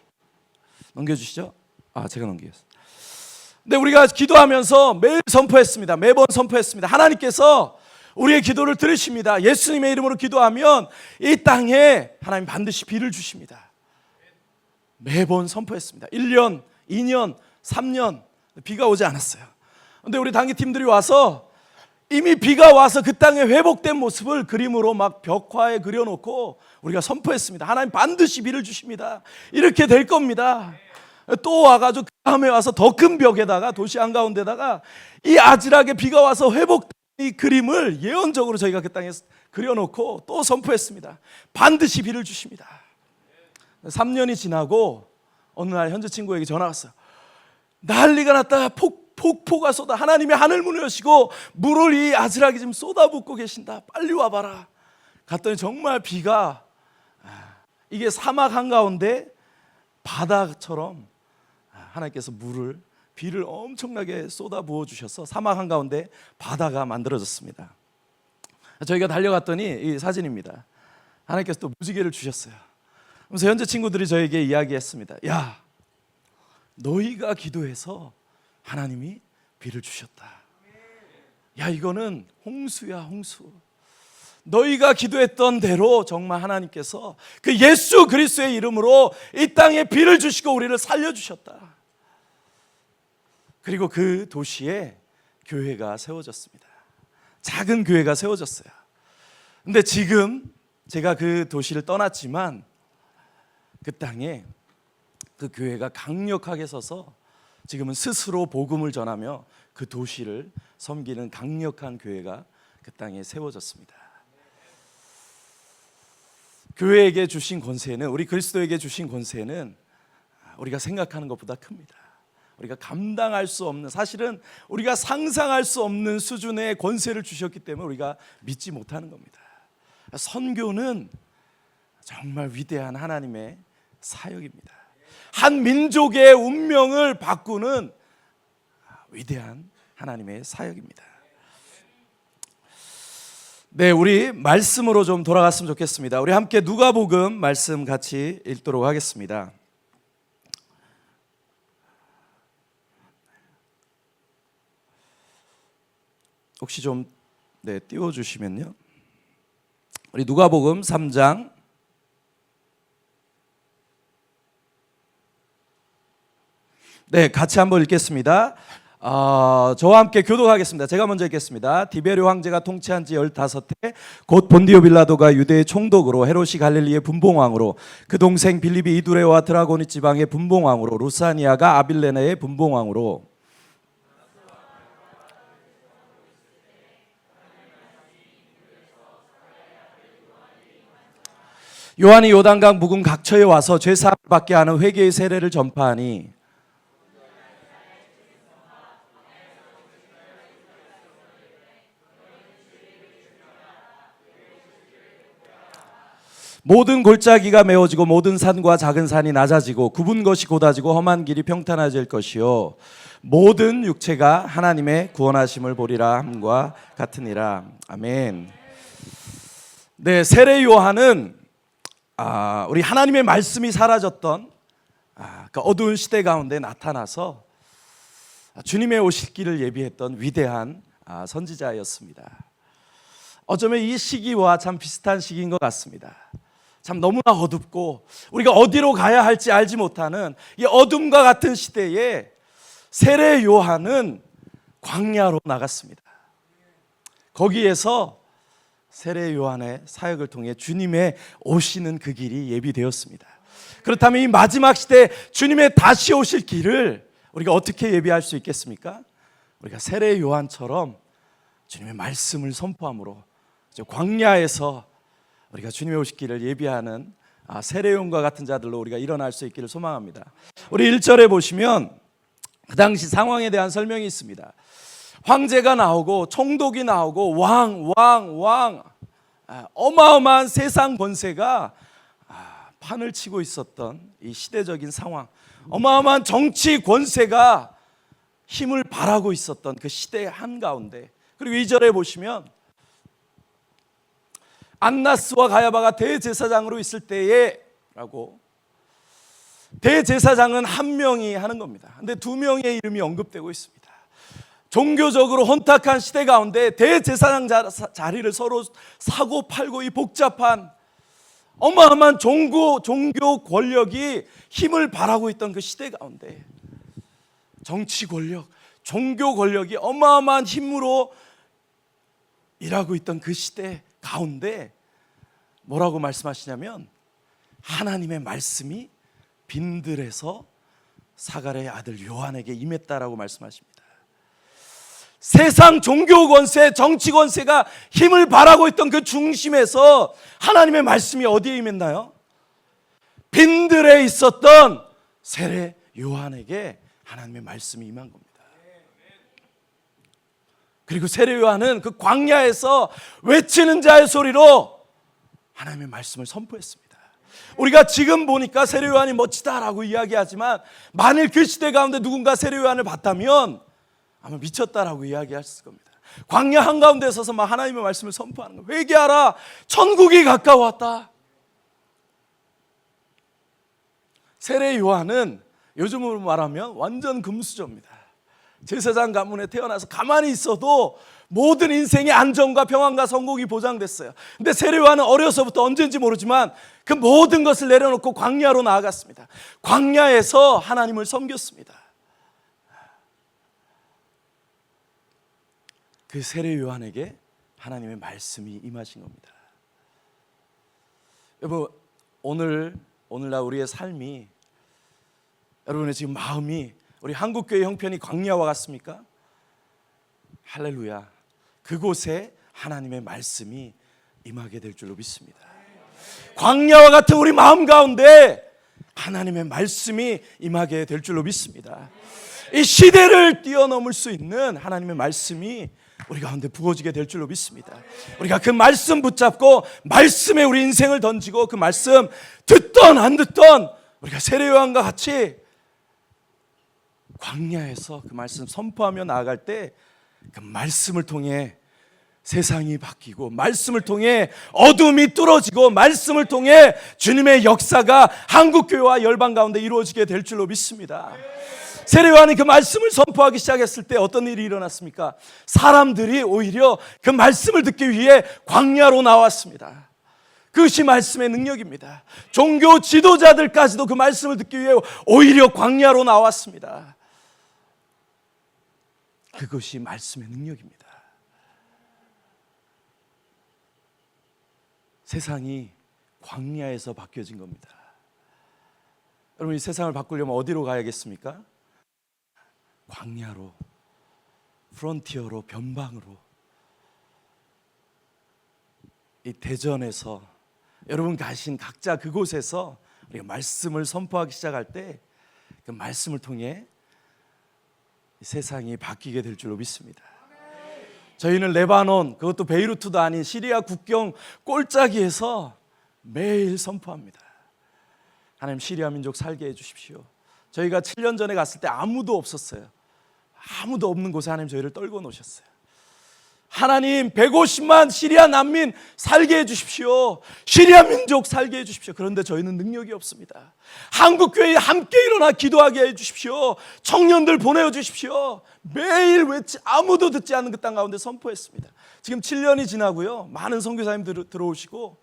제가 넘기겠습니다. 근데 우리가 기도하면서 매일 선포했습니다. 매번 선포했습니다. 하나님께서 우리의 기도를 들으십니다. 예수님의 이름으로 기도하면 이 땅에 하나님 반드시 비를 주십니다. 매번 선포했습니다. 1년, 2년, 3년 비가 오지 않았어요. 근데 우리 단기팀들이 와서 이미 비가 와서 그 땅에 회복된 모습을 그림으로 막 벽화에 그려놓고 우리가 선포했습니다. 하나님 반드시 비를 주십니다. 이렇게 될 겁니다. 또 와가지고 그 다음에 와서 더 큰 벽에다가, 도시 한가운데다가 이 아즈락에 비가 와서 회복된 이 그림을 예언적으로 저희가 그 땅에 그려놓고 또 선포했습니다. 반드시 비를 주십니다. 3년이 지나고 어느 날 현재 친구에게 전화가 왔어요. 난리가 났다. 폭포가 쏟아. 하나님의 하늘문을 여시고 물을 이 아즈락이 지금 쏟아붓고 계신다. 빨리 와봐라. 갔더니 정말 비가, 이게 사막 한가운데 바다처럼 하나님께서 비를 엄청나게 쏟아부어 주셔서 사막 한가운데 바다가 만들어졌습니다. 저희가 달려갔더니 이 사진입니다. 하나님께서 또 무지개를 주셨어요. 그래서 현재 친구들이 저에게 이야기했습니다. 야, 너희가 기도해서 하나님이 비를 주셨다. 야, 이거는 홍수야, 홍수. 너희가 기도했던 대로 정말 하나님께서 그 예수 그리스도의 이름으로 이 땅에 비를 주시고 우리를 살려주셨다. 그리고 그 도시에 교회가 세워졌습니다. 작은 교회가 세워졌어요. 근데 지금 제가 그 도시를 떠났지만 그 땅에 그 교회가 강력하게 서서 지금은 스스로 복음을 전하며 그 도시를 섬기는 강력한 교회가 그 땅에 세워졌습니다. 교회에게 주신 권세는, 우리 그리스도에게 주신 권세는 우리가 생각하는 것보다 큽니다. 우리가 감당할 수 없는, 사실은 우리가 상상할 수 없는 수준의 권세를 주셨기 때문에 우리가 믿지 못하는 겁니다. 선교는 정말 위대한 하나님의 사역입니다. 한 민족의 운명을 바꾸는 위대한 하나님의 사역입니다. 네, 우리 말씀으로 좀 돌아갔으면 좋겠습니다. 우리 함께 누가복음 말씀 같이 읽도록 하겠습니다. 혹시 좀 띄워주시면요. 우리 누가복음 3장 같이 한번 읽겠습니다. 저와 함께 교독하겠습니다. 제가 먼저 읽겠습니다. 디베르 황제가 통치한 지 15해 곧 본디오 빌라도가 유대의 총독으로, 헤롯이 갈릴리의 분봉왕으로, 그 동생 빌립이 이두레와 드라고니 지방의 분봉왕으로, 루사니아가 아빌레네의 분봉왕으로, 요한이 요단강 묵은 각처에 와서 죄사함을 받게 하는 회개의 세례를 전파하니 모든 골짜기가 메워지고 모든 산과 작은 산이 낮아지고 굽은 것이 곧아지고 험한 길이 평탄해질 것이요 모든 육체가 하나님의 구원하심을 보리라 함과 같으니라. 아멘. 네, 세례 요한은 우리 하나님의 말씀이 사라졌던 그 어두운 시대 가운데 나타나서 주님의 오실 길을 예비했던 위대한 선지자였습니다. 어쩌면 이 시기와 참 비슷한 시기인 것 같습니다. 참 너무나 어둡고 우리가 어디로 가야 할지 알지 못하는 이 어둠과 같은 시대에 세례 요한은 광야로 나갔습니다. 거기에서 세례 요한의 사역을 통해 주님의 오시는 그 길이 예비되었습니다. 그렇다면 이 마지막 시대 주님의 다시 오실 길을 우리가 어떻게 예비할 수 있겠습니까? 우리가 세례 요한처럼 주님의 말씀을 선포함으로 광야에서 우리가 주님의 오실 길을 예비하는 세례 요한과 같은 자들로 우리가 일어날 수 있기를 소망합니다. 우리 1절에 보시면 그 당시 상황에 대한 설명이 있습니다. 황제가 나오고 총독이 나오고 왕 어마어마한 세상 권세가 판을 치고 있었던 이 시대적인 상황, 어마어마한 정치 권세가 힘을 발하고 있었던 그 시대의 한가운데, 그리고 2절에 보시면 안나스와 가야바가 대제사장으로 있을 때에 라고, 대제사장은 한 명이 하는 겁니다. 근데 두 명의 이름이 언급되고 있습니다. 종교적으로 혼탁한 시대 가운데 대제사장 자리를 서로 사고 팔고 이 복잡한 어마어마한 종교 권력이 힘을 발하고 있던 그 시대 가운데 정치 권력, 종교 권력이 어마어마한 힘으로 일하고 있던 그 시대 가운데 뭐라고 말씀하시냐면 하나님의 말씀이 빈들에서 사가랴의 아들 요한에게 임했다라고 말씀하십니다. 세상 종교 권세, 정치 권세가 힘을 발하고 있던 그 중심에서 하나님의 말씀이 어디에 임했나요? 빈들에 있었던 세례 요한에게 하나님의 말씀이 임한 겁니다. 그리고 세례 요한은 그 광야에서 외치는 자의 소리로 하나님의 말씀을 선포했습니다. 우리가 지금 보니까 세례 요한이 멋지다라고 이야기하지만 만일 그 시대 가운데 누군가 세례 요한을 봤다면 아마 미쳤다라고 이야기했을 겁니다. 광야 한가운데 서서 막 하나님의 말씀을 선포하는 거예요. 회개하라, 천국이 가까웠다. 세례 요한은 요즘으로 말하면 완전 금수저입니다. 제사장 가문에 태어나서 가만히 있어도 모든 인생의 안정과 평안과 성공이 보장됐어요. 근데 세례 요한은 어려서부터 언제인지 모르지만 그 모든 것을 내려놓고 광야로 나아갔습니다. 광야에서 하나님을 섬겼습니다. 그 세례 요한에게 하나님의 말씀이 임하신 겁니다. 여러분, 오늘날 우리의 삶이, 여러분의 지금 마음이 우리 한국교회 형편이 광야와 같습니까? 할렐루야. 그곳에 하나님의 말씀이 임하게 될 줄로 믿습니다. 광야와 같은 우리 마음 가운데 하나님의 말씀이 임하게 될 줄로 믿습니다. 이 시대를 뛰어넘을 수 있는 하나님의 말씀이 우리 가운데 부어지게 될 줄로 믿습니다. 우리가 그 말씀 붙잡고 말씀에 우리 인생을 던지고 그 말씀 듣던 안 듣던 우리가 세례 요한과 같이 광야에서 그 말씀 선포하며 나아갈 때 그 말씀을 통해 세상이 바뀌고 말씀을 통해 어둠이 뚫어지고 말씀을 통해 주님의 역사가 한국교회와 열방 가운데 이루어지게 될 줄로 믿습니다. 세례 요한이 그 말씀을 선포하기 시작했을 때 어떤 일이 일어났습니까? 사람들이 오히려 그 말씀을 듣기 위해 광야로 나왔습니다. 그것이 말씀의 능력입니다. 종교 지도자들까지도 그 말씀을 듣기 위해 오히려 광야로 나왔습니다. 그것이 말씀의 능력입니다. 세상이 광야에서 바뀌어진 겁니다. 여러분, 이 세상을 바꾸려면 어디로 가야겠습니까? 광야로, 프론티어로, 변방으로. 이 대전에서 여러분 가신 각자 그곳에서 우리가 말씀을 선포하기 시작할 때 그 말씀을 통해 세상이 바뀌게 될 줄로 믿습니다. 저희는 레바논, 그것도 베이루트도 아닌 시리아 국경 꼴짜기에서 매일 선포합니다. 하나님, 시리아 민족 살게 해주십시오. 저희가 7년 전에 갔을 때 아무도 없었어요. 아무도 없는 곳에 하나님 저희를 떨궈 놓으셨어요. 하나님 150만 시리아 난민 살게 해주십시오. 시리아 민족 살게 해주십시오. 그런데 저희는 능력이 없습니다. 한국교회에 함께 일어나 기도하게 해주십시오. 청년들 보내주십시오. 매일 외치 아무도 듣지 않는 그 땅 가운데 선포했습니다. 지금 7년이 지나고요. 많은 선교사님들 들어오시고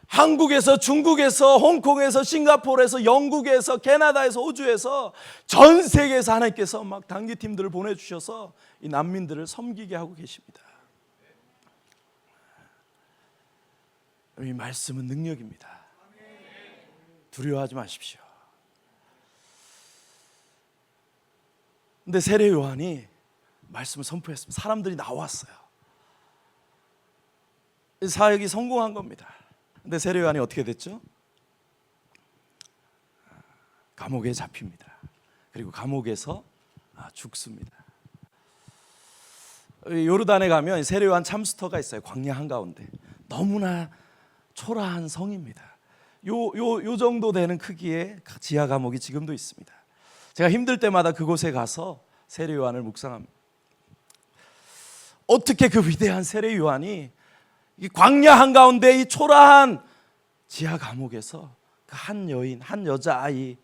한국에서, 중국에서, 홍콩에서, 싱가포르에서, 영국에서, 캐나다에서, 호주에서 전 세계에서 하나님께서 막 단기팀들을 보내주셔서 이 난민들을 섬기게 하고 계십니다. 이 말씀은 능력입니다. 두려워하지 마십시오. 근데 세례 요한이 말씀을 선포했습니다. 사람들이 나왔어요. 사역이 성공한 겁니다. 근데 세례 요한이 어떻게 됐죠? 감옥에 잡힙니다. 그리고 감옥에서 죽습니다. 요르단에 가면 세례 요한 참수터가 있어요. 광야 한가운데. 너무나 초라한 성입니다. 요 정도 되는 크기의 지하 감옥이 지금도 있습니다. 제가 힘들 때마다 그곳에 가서 세례 요한을 묵상합니다. 어떻게 그 위대한 세례 요한이 이 광야 한가운데 이 초라한 지하 감옥에서 그 한 여인, 한 여자아이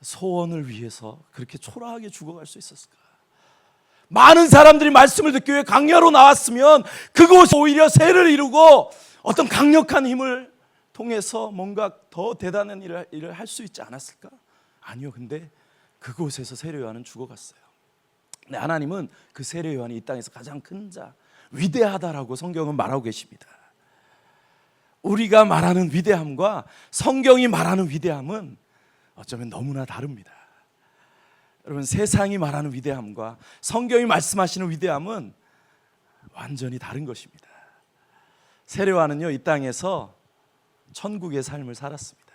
소원을 위해서 그렇게 초라하게 죽어갈 수 있었을까? 많은 사람들이 말씀을 듣기 위해 광야로 나왔으면 그곳이 오히려 세를 이루고 어떤 강력한 힘을 통해서 뭔가 더 대단한 일을 할 수 있지 않았을까? 아니요. 근데 그곳에서 세례 요한은 죽어갔어요. 근데 하나님은 그 세례 요한이 이 땅에서 가장 큰 자, 위대하다라고 성경은 말하고 계십니다. 우리가 말하는 위대함과 성경이 말하는 위대함은 어쩌면 너무나 다릅니다. 여러분, 세상이 말하는 위대함과 성경이 말씀하시는 위대함은 완전히 다른 것입니다. 세례 요한은요, 이 땅에서 천국의 삶을 살았습니다.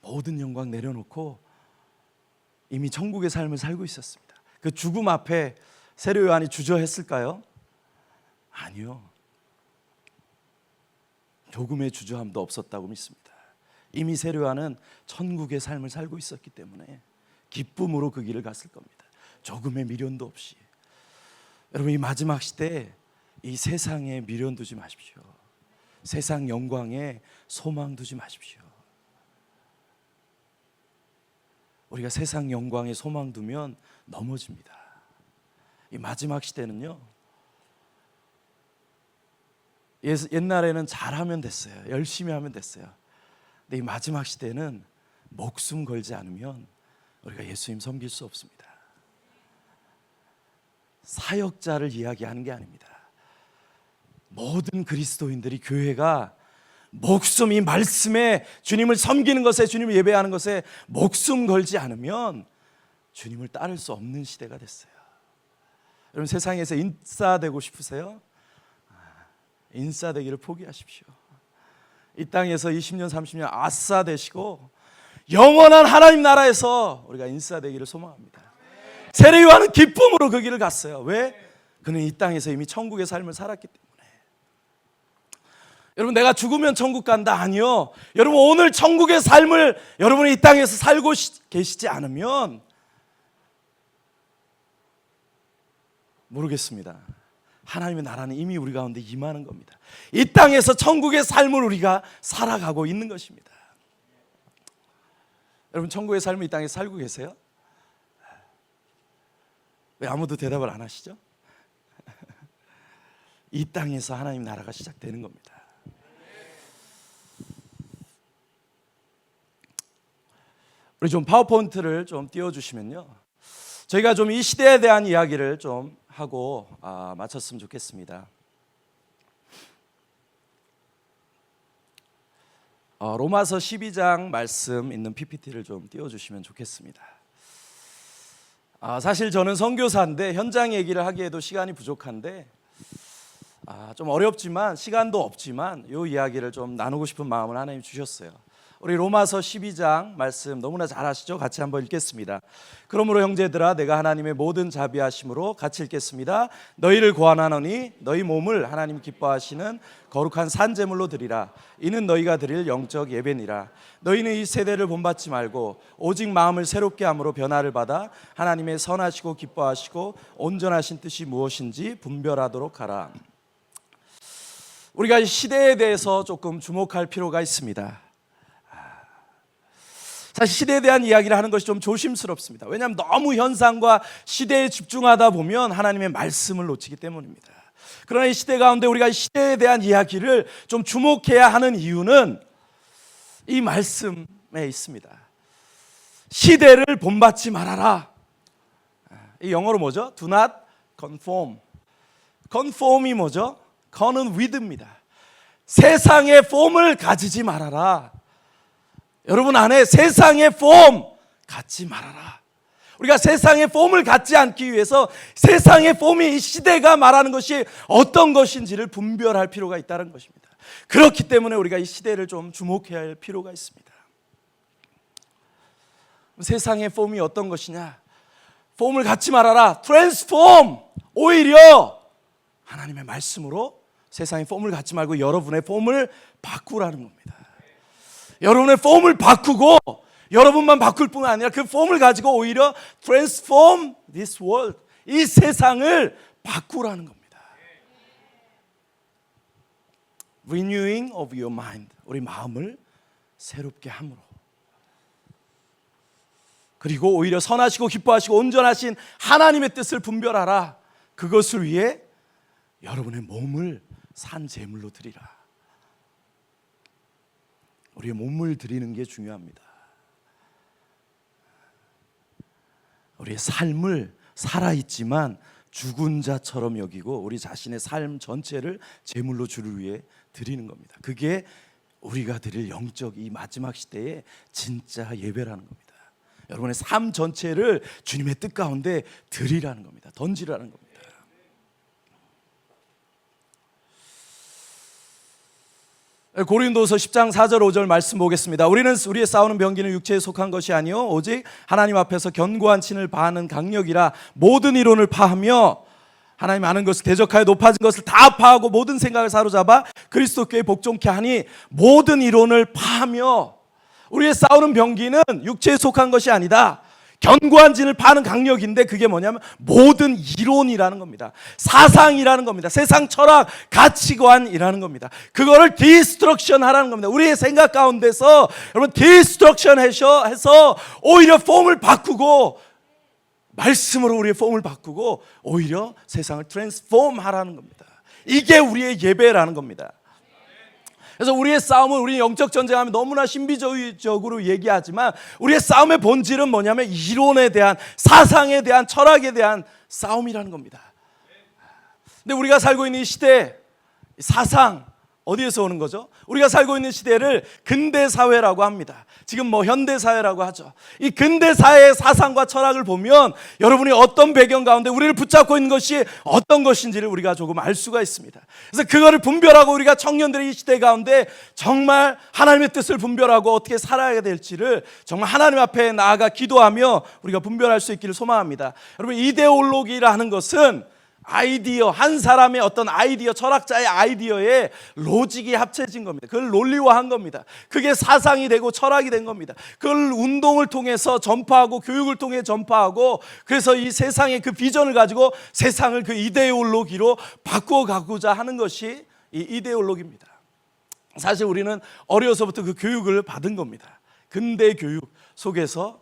모든 영광 내려놓고 이미 천국의 삶을 살고 있었습니다. 그 죽음 앞에 세례 요한이 주저했을까요? 아니요. 조금의 주저함도 없었다고 믿습니다. 이미 세례 요한은 천국의 삶을 살고 있었기 때문에 기쁨으로 그 길을 갔을 겁니다. 조금의 미련도 없이. 여러분, 이 마지막 시대에 이 세상에 미련 두지 마십시오. 세상 영광에 소망 두지 마십시오. 우리가 세상 영광에 소망 두면 넘어집니다. 이 마지막 시대는요, 옛날에는 잘하면 됐어요. 열심히 하면 됐어요. 근데 이 마지막 시대는 목숨 걸지 않으면 우리가 예수님 섬길 수 없습니다. 사역자를 이야기하는 게 아닙니다. 모든 그리스도인들이, 교회가 목숨, 이 말씀에 주님을 섬기는 것에, 주님을 예배하는 것에 목숨 걸지 않으면 주님을 따를 수 없는 시대가 됐어요. 여러분, 세상에서 인싸되고 싶으세요? 인싸되기를 포기하십시오. 이 땅에서 20년 30년 아싸 되시고 영원한 하나님 나라에서 우리가 인싸되기를 소망합니다. 세례 요한은 기쁨으로 그 길을 갔어요. 왜? 그는 이 땅에서 이미 천국의 삶을 살았기 때문에. 여러분, 내가 죽으면 천국 간다? 아니요. 여러분, 오늘 천국의 삶을 여러분이 이 땅에서 살고 계시지 않으면 모르겠습니다. 하나님의 나라는 이미 우리 가운데 임하는 겁니다. 이 땅에서 천국의 삶을 우리가 살아가고 있는 것입니다. 여러분, 천국의 삶을 이 땅에서 살고 계세요? 왜 아무도 대답을 안 하시죠? 이 땅에서 하나님 나라가 시작되는 겁니다. 우리 좀 파워포인트를 좀 띄워주시면요, 저희가 좀 이 시대에 대한 이야기를 좀 하고 마쳤으면 좋겠습니다. 로마서 12장 말씀 있는 PPT를 좀 띄워주시면 좋겠습니다. 사실 저는 선교사인데 현장 얘기를 하기에도 시간이 부족한데 좀 어렵지만, 시간도 없지만 이 이야기를 좀 나누고 싶은 마음을 하나님 주셨어요. 우리 로마서 12장 말씀 너무나 잘 아시죠? 같이 한번 읽겠습니다. 그러므로 형제들아 내가 하나님의 모든 자비하심으로 같이 읽겠습니다. 너희를 고안하노니 너희 몸을 하나님 기뻐하시는 거룩한 산제물로 드리라. 이는 너희가 드릴 영적 예배니라. 너희는 이 세대를 본받지 말고 오직 마음을 새롭게 함으로 변화를 받아 하나님의 선하시고 기뻐하시고 온전하신 뜻이 무엇인지 분별하도록 하라. 우리가 이 시대에 대해서 조금 주목할 필요가 있습니다. 사실 시대에 대한 이야기를 하는 것이 좀 조심스럽습니다. 왜냐하면 너무 현상과 시대에 집중하다 보면 하나님의 말씀을 놓치기 때문입니다. 그러나 이 시대 가운데 우리가 시대에 대한 이야기를 좀 주목해야 하는 이유는 이 말씀에 있습니다. 시대를 본받지 말아라. 이 영어로 뭐죠? Do not conform. conform이 뭐죠? con은 with입니다. 세상의 폼을 가지지 말아라. 여러분 안에 세상의 폼 갖지 말아라. 우리가 세상의 폼을 갖지 않기 위해서 세상의 폼이 이 시대가 말하는 것이 어떤 것인지를 분별할 필요가 있다는 것입니다. 그렇기 때문에 우리가 이 시대를 좀 주목해야 할 필요가 있습니다. 세상의 폼이 어떤 것이냐? 폼을 갖지 말아라. 트랜스폼. 오히려 하나님의 말씀으로 세상의 폼을 갖지 말고 여러분의 폼을 바꾸라는 겁니다. 여러분의 폼을 바꾸고 여러분만 바꿀 뿐 아니라 그 폼을 가지고 오히려 transform this world, 이 세상을 바꾸라는 겁니다. Renewing of your mind, 우리 마음을 새롭게 함으로. 그리고 오히려 선하시고 기뻐하시고 온전하신 하나님의 뜻을 분별하라. 그것을 위해 여러분의 몸을 산 제물로 드리라. 우리의 몸을 드리는 게 중요합니다. 우리의 삶을 살아있지만 죽은 자처럼 여기고 우리 자신의 삶 전체를 제물로 주를 위해 드리는 겁니다. 그게 우리가 드릴 영적 이 마지막 시대의 진짜 예배라는 겁니다. 여러분의 삶 전체를 주님의 뜻 가운데 드리라는 겁니다. 던지라는 겁니다. 고린도서 10장 4절 5절 말씀 보겠습니다. 우리는 우리의 싸우는 병기는 육체에 속한 것이 아니요 오직 하나님 앞에서 견고한 친을 파하는 강력이라. 모든 이론을 파하며 하나님 아는 것을 대적하여 높아진 것을 다 파하고 모든 생각을 사로잡아 그리스도께 복종케 하니. 모든 이론을 파하며, 우리의 싸우는 병기는 육체에 속한 것이 아니다. 견고한 진을 파는 강력인데 그게 뭐냐면 모든 이론이라는 겁니다. 사상이라는 겁니다. 세상 철학, 가치관이라는 겁니다. 그거를 디스트럭션 하라는 겁니다. 우리의 생각 가운데서 여러분 디스트럭션 해서 오히려 폼을 바꾸고, 말씀으로 우리의 폼을 바꾸고 오히려 세상을 트랜스폼 하라는 겁니다. 이게 우리의 예배라는 겁니다. 그래서 우리의 싸움은, 우리 영적 전쟁하면 너무나 신비주의적으로 얘기하지만 우리의 싸움의 본질은 뭐냐면 이론에 대한, 사상에 대한, 철학에 대한 싸움이라는 겁니다. 근데 우리가 살고 있는 이 시대, 사상 어디에서 오는 거죠? 우리가 살고 있는 시대를 근대 사회라고 합니다. 지금 뭐 현대 사회라고 하죠. 이 근대 사회의 사상과 철학을 보면 여러분이 어떤 배경 가운데 우리를 붙잡고 있는 것이 어떤 것인지를 우리가 조금 알 수가 있습니다. 그래서 그거를 분별하고 우리가 청년들의 이 시대 가운데 정말 하나님의 뜻을 분별하고 어떻게 살아야 될지를 정말 하나님 앞에 나아가 기도하며 우리가 분별할 수 있기를 소망합니다. 여러분, 이데올로기라는 것은 아이디어, 한 사람의 어떤 아이디어, 철학자의 아이디어에 로직이 합쳐진 겁니다. 그걸 논리화한 겁니다. 그게 사상이 되고 철학이 된 겁니다. 그걸 운동을 통해서 전파하고 교육을 통해 전파하고, 그래서 이 세상의 그 비전을 가지고 세상을 그 이데올로기로 바꾸어 가고자 하는 것이 이 이데올로기입니다. 사실 우리는 어려서부터 그 교육을 받은 겁니다. 근대 교육 속에서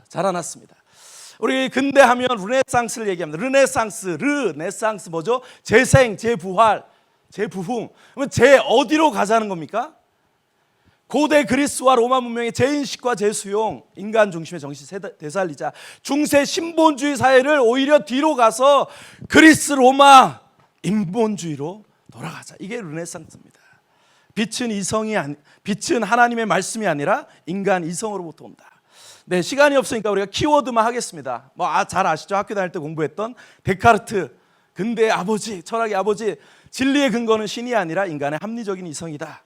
자라났습니다. 우리 근대 하면 르네상스를 얘기합니다. 르네상스 뭐죠? 재생, 재부활, 재부흥. 그러면 어디로 가자는 겁니까? 고대 그리스와 로마 문명의 재인식과 재수용, 인간 중심의 정신 되살리자, 중세 신본주의 사회를 오히려 뒤로 가서 그리스, 로마 인본주의로 돌아가자. 이게 르네상스입니다. 빛은 하나님의 말씀이 아니라 인간 이성으로부터 온다. 네, 시간이 없으니까 우리가 키워드만 하겠습니다. 잘 아시죠? 학교 다닐 때 공부했던 데카르트, 근대의 아버지, 철학의 아버지. 진리의 근거는 신이 아니라 인간의 합리적인 이성이다.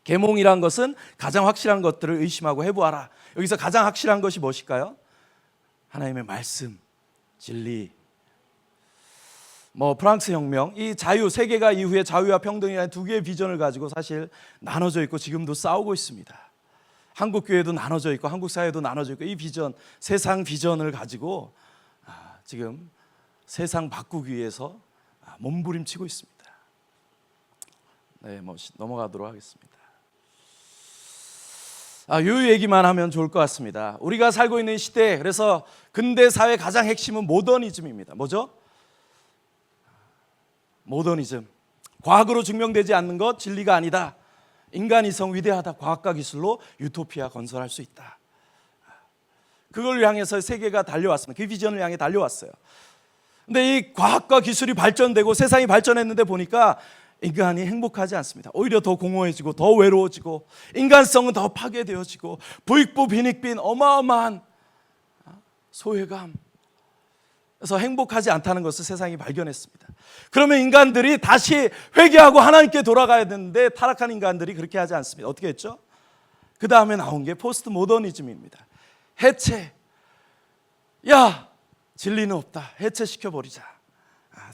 계몽이란 것은 가장 확실한 것들을 의심하고 해보아라. 여기서 가장 확실한 것이 무엇일까요? 하나님의 말씀, 진리. 프랑스 혁명, 이 자유, 세계가 이후에 자유와 평등이라는 두 개의 비전을 가지고 사실 나눠져 있고 지금도 싸우고 있습니다. 한국 교회도 나눠져 있고 한국 사회도 나눠져 있고 이 비전, 세상 비전을 가지고 지금 세상 바꾸기 위해서 몸부림치고 있습니다. 네, 넘어가도록 하겠습니다. 요 얘기만 하면 좋을 것 같습니다. 우리가 살고 있는 시대, 그래서 근대 사회 가장 핵심은 모더니즘입니다. 뭐죠? 모더니즘. 과학으로 증명되지 않는 것 진리가 아니다. 인간 이성 위대하다. 과학과 기술로 유토피아 건설할 수 있다. 그걸 향해서 세계가 달려왔습니다. 그 비전을 향해 달려왔어요. 근데 이 과학과 기술이 발전되고 세상이 발전했는데 보니까 인간이 행복하지 않습니다. 오히려 더 공허해지고 더 외로워지고 인간성은 더 파괴되어지고 부익부 빈익빈 어마어마한 소외감. 그래서 행복하지 않다는 것을 세상이 발견했습니다. 그러면 인간들이 다시 회개하고 하나님께 돌아가야 되는데 타락한 인간들이 그렇게 하지 않습니다. 어떻게 했죠? 그 다음에 나온 게 포스트 모더니즘입니다. 해체. 야, 진리는 없다. 해체시켜버리자.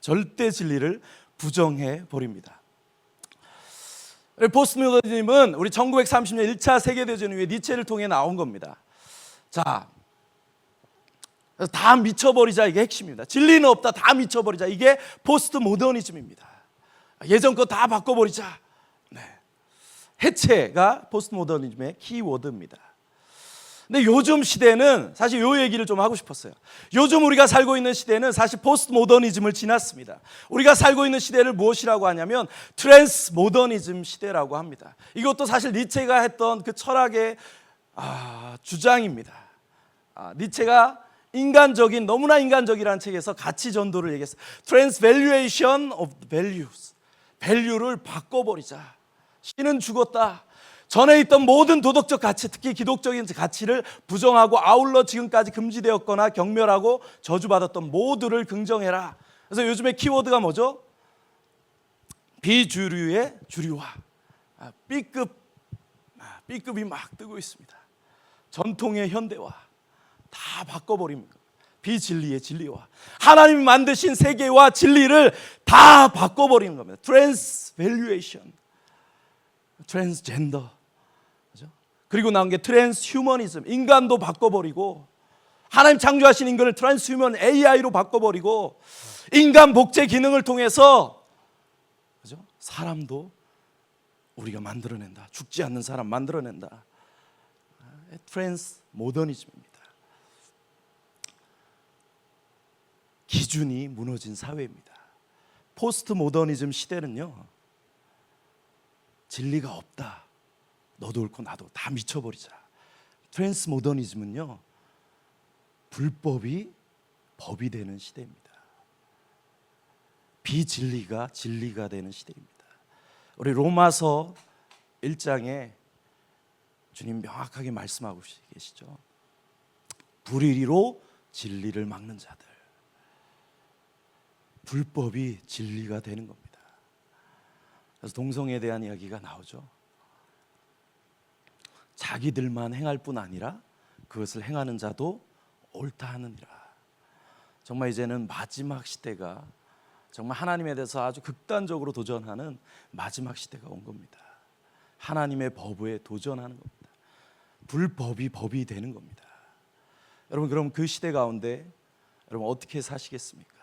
절대 진리를 부정해 버립니다. 포스트 모더니즘은 우리 1930년 1차 세계대전 이후에 니체를 통해 나온 겁니다. 자, 다 미쳐버리자, 이게 핵심입니다. 진리는 없다, 다 미쳐버리자, 이게 포스트 모더니즘입니다. 예전 거 다 바꿔버리자. 네. 해체가 포스트 모더니즘의 키워드입니다. 근데 요즘 시대는 사실 요 얘기를 좀 하고 싶었어요. 요즘 우리가 살고 있는 시대는 사실 포스트 모더니즘을 지났습니다. 우리가 살고 있는 시대를 무엇이라고 하냐면 트랜스 모더니즘 시대라고 합니다. 이것도 사실 니체가 했던 그 철학의 주장입니다. 니체가 인간적인, 너무나 인간적이라는 책에서 가치 전도를 얘기했어요. Transvaluation of values. 밸류를 바꿔버리자. 신은 죽었다. 전에 있던 모든 도덕적 가치, 특히 기독적인 가치를 부정하고 아울러 지금까지 금지되었거나 경멸하고 저주받았던 모두를 긍정해라. 그래서 요즘에 키워드가 뭐죠? 비주류의 주류화. B급이 막 뜨고 있습니다. 전통의 현대화. 다 바꿔버립니다. 비진리의 진리와 하나님이 만드신 세계와 진리를 다 바꿔버리는 겁니다. 트랜스밸류에이션, 트랜스젠더, 그죠? 그리고 나온 게 트랜스휴머니즘, 인간도 바꿔버리고 하나님 창조하신 인간을 트랜스휴먼 AI로 바꿔버리고 인간 복제 기능을 통해서, 그죠? 사람도 우리가 만들어낸다. 죽지 않는 사람 만들어낸다. 트랜스 모더니즘입니다. 기준이 무너진 사회입니다. 포스트 모더니즘 시대는요, 진리가 없다. 너도 옳고 나도 다 미쳐버리자. 트랜스 모더니즘은요, 불법이 법이 되는 시대입니다. 비진리가 진리가 되는 시대입니다. 우리 로마서 1장에 주님 명확하게 말씀하고 계시죠. 불의로 진리를 막는 자들. 불법이 진리가 되는 겁니다. 그래서 동성애에 대한 이야기가 나오죠. 자기들만 행할 뿐 아니라 그것을 행하는 자도 옳다 하느니라. 정말 이제는 마지막 시대가, 정말 하나님에 대해서 아주 극단적으로 도전하는 마지막 시대가 온 겁니다. 하나님의 법에 도전하는 겁니다. 불법이 법이 되는 겁니다. 여러분, 그럼 그 시대 가운데 여러분 어떻게 사시겠습니까?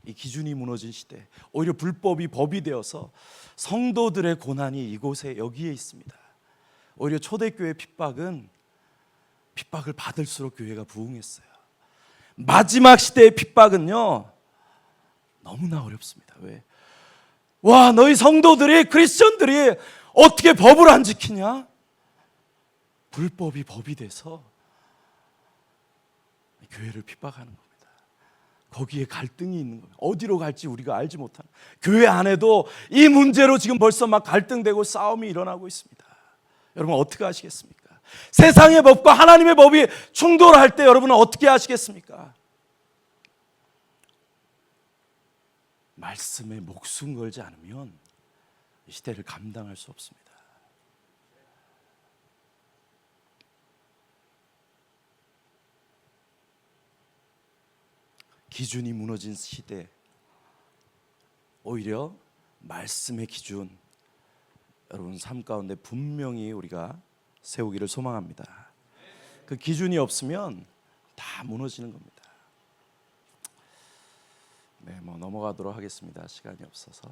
이 기준이 무너진 시대, 오히려 불법이 법이 되어서 성도들의 고난이 이곳에 여기에 있습니다. 오히려 초대교회 핍박은 핍박을 받을수록 교회가 부흥했어요. 마지막 시대의 핍박은요, 너무나 어렵습니다. 왜? 와, 너희 성도들이, 크리스천들이 어떻게 법을 안 지키냐? 불법이 법이 돼서 교회를 핍박하는 겁니다. 거기에 갈등이 있는 겁니다. 어디로 갈지 우리가 알지 못하는, 교회 안에도 이 문제로 지금 벌써 막 갈등되고 싸움이 일어나고 있습니다. 여러분 어떻게 하시겠습니까? 세상의 법과 하나님의 법이 충돌할 때 여러분은 어떻게 하시겠습니까? 말씀에 목숨 걸지 않으면 이 시대를 감당할 수 없습니다. 기준이 무너진 시대, 오히려 말씀의 기준, 여러분 삶 가운데 분명히 우리가 세우기를 소망합니다. 그 기준이 없으면 다 무너지는 겁니다. 네, 뭐 넘어가도록 하겠습니다. 시간이 없어서.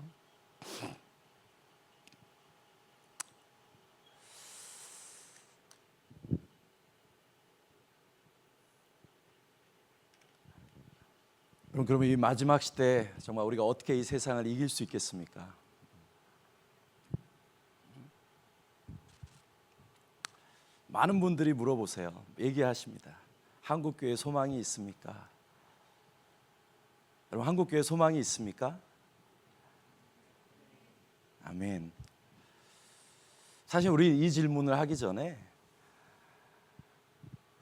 그러면 이 마지막 시대 정말 우리가 어떻게 이 세상을 이길 수 있겠습니까? 많은 분들이 물어보세요. 얘기하십니다. 한국교회 소망이 있습니까? 여러분, 한국교회 소망이 있습니까? 아멘. 사실 우리 이 질문을 하기 전에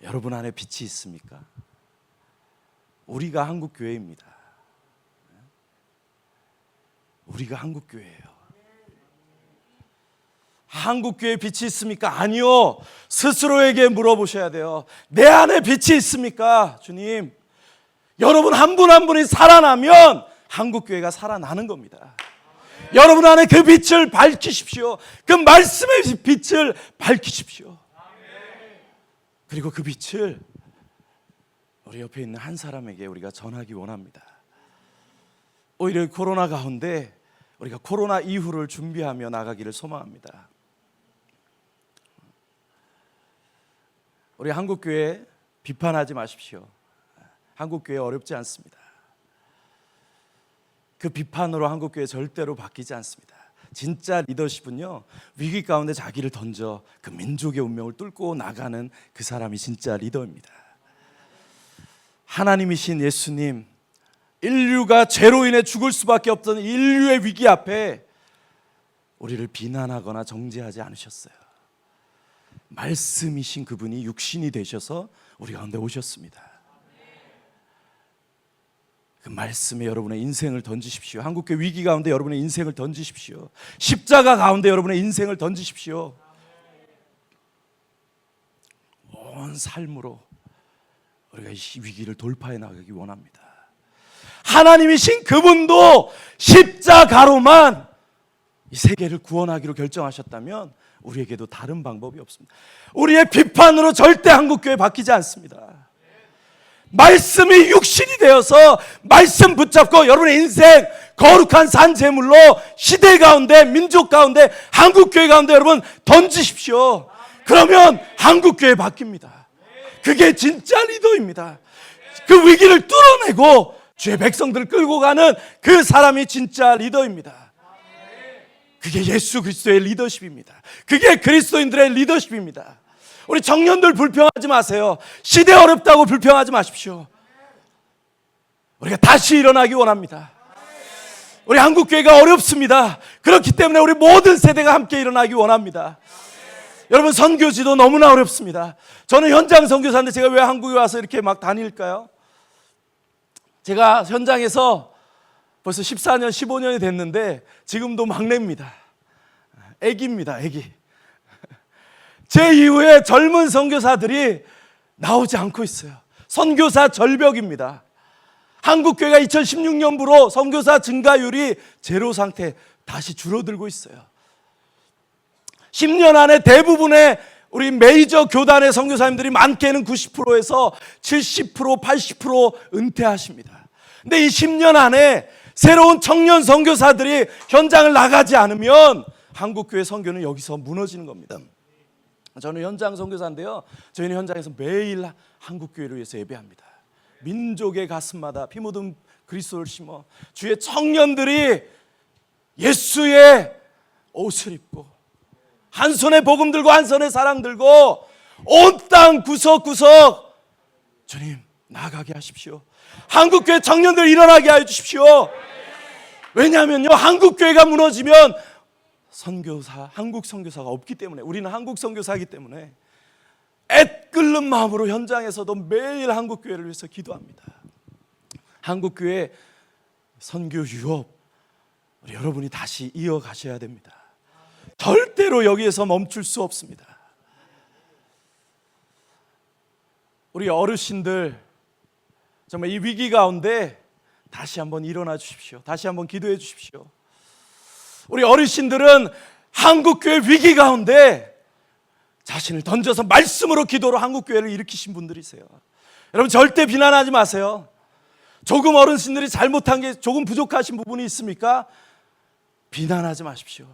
여러분 안에 빛이 있습니까? 우리가 한국교회입니다. 우리가 한국교회예요. 한국교회에 빛이 있습니까? 아니요. 스스로에게 물어보셔야 돼요. 내 안에 빛이 있습니까? 주님, 여러분 한 분 한 분이 살아나면 한국교회가 살아나는 겁니다. 여러분 안에 그 빛을 밝히십시오. 그 말씀의 빛을 밝히십시오. 그리고 그 빛을 우리 옆에 있는 한 사람에게 우리가 전하기 원합니다. 오히려 코로나 가운데 우리가 코로나 이후를 준비하며 나가기를 소망합니다. 우리 한국교회 비판하지 마십시오. 한국교회 어렵지 않습니다. 그 비판으로 한국교회 절대로 바뀌지 않습니다. 진짜 리더십은요, 위기 가운데 자기를 던져 그 민족의 운명을 뚫고 나가는 그 사람이 진짜 리더입니다. 하나님이신 예수님, 인류가 죄로 인해 죽을 수밖에 없던 인류의 위기 앞에 우리를 비난하거나 정죄하지 않으셨어요. 말씀이신 그분이 육신이 되셔서 우리 가운데 오셨습니다. 그 말씀에 여러분의 인생을 던지십시오. 한국교회 위기 가운데 여러분의 인생을 던지십시오. 십자가 가운데 여러분의 인생을 던지십시오. 온 삶으로 우리가 이 위기를 돌파해 나가기 원합니다. 하나님이신 그분도 십자가로만 이 세계를 구원하기로 결정하셨다면 우리에게도 다른 방법이 없습니다. 우리의 비판으로 절대 한국교회 바뀌지 않습니다. 말씀이 육신이 되어서 말씀 붙잡고 여러분의 인생 거룩한 산재물로 시대 가운데, 민족 가운데, 한국교회 가운데 여러분 던지십시오. 그러면 한국교회 바뀝니다. 그게 진짜 리더입니다. 그 위기를 뚫어내고 주의 백성들을 끌고 가는 그 사람이 진짜 리더입니다. 그게 예수 그리스도의 리더십입니다. 그게 그리스도인들의 리더십입니다. 우리 청년들 불평하지 마세요. 시대 어렵다고 불평하지 마십시오. 우리가 다시 일어나기 원합니다. 우리 한국교회가 어렵습니다. 그렇기 때문에 우리 모든 세대가 함께 일어나기 원합니다. 여러분, 선교지도 너무나 어렵습니다. 저는 현장 선교사인데 제가 왜 한국에 와서 이렇게 막 다닐까요? 제가 현장에서 벌써 14년, 15년이 됐는데 지금도 막내입니다. 애기입니다, 애기. 제 이후에 젊은 선교사들이 나오지 않고 있어요. 선교사 절벽입니다. 한국교회가 2016년부로 선교사 증가율이 제로 상태, 다시 줄어들고 있어요. 10년 안에 대부분의 우리 메이저 교단의 선교사님들이 많게는 90%에서 70%, 80% 은퇴하십니다. 근데 이 10년 안에 새로운 청년 선교사들이 현장을 나가지 않으면 한국교회 선교는 여기서 무너지는 겁니다. 저는 현장 선교사인데요, 저희는 현장에서 매일 한국교회를 위해서 예배합니다. 민족의 가슴마다 피 묻은 그리스도를 심어 주의 청년들이 예수의 옷을 입고 한 손에 복음 들고 한 손에 사랑 들고 온 땅 구석구석 주님 나가게 하십시오. 한국교회 청년들 일어나게 해 주십시오. 왜냐하면요, 한국교회가 무너지면 선교사, 한국 선교사가 없기 때문에, 우리는 한국 선교사이기 때문에 애 끓는 마음으로 현장에서도 매일 한국교회를 위해서 기도합니다. 한국교회 선교 유업 우리 여러분이 다시 이어가셔야 됩니다. 절대로 여기에서 멈출 수 없습니다. 우리 어르신들 정말 이 위기 가운데 다시 한번 일어나 주십시오. 다시 한번 기도해 주십시오. 우리 어르신들은 한국교회 위기 가운데 자신을 던져서 말씀으로 기도로 한국교회를 일으키신 분들이세요. 여러분 절대 비난하지 마세요. 조금 어르신들이 잘못한 게 조금 부족하신 부분이 있습니까? 비난하지 마십시오.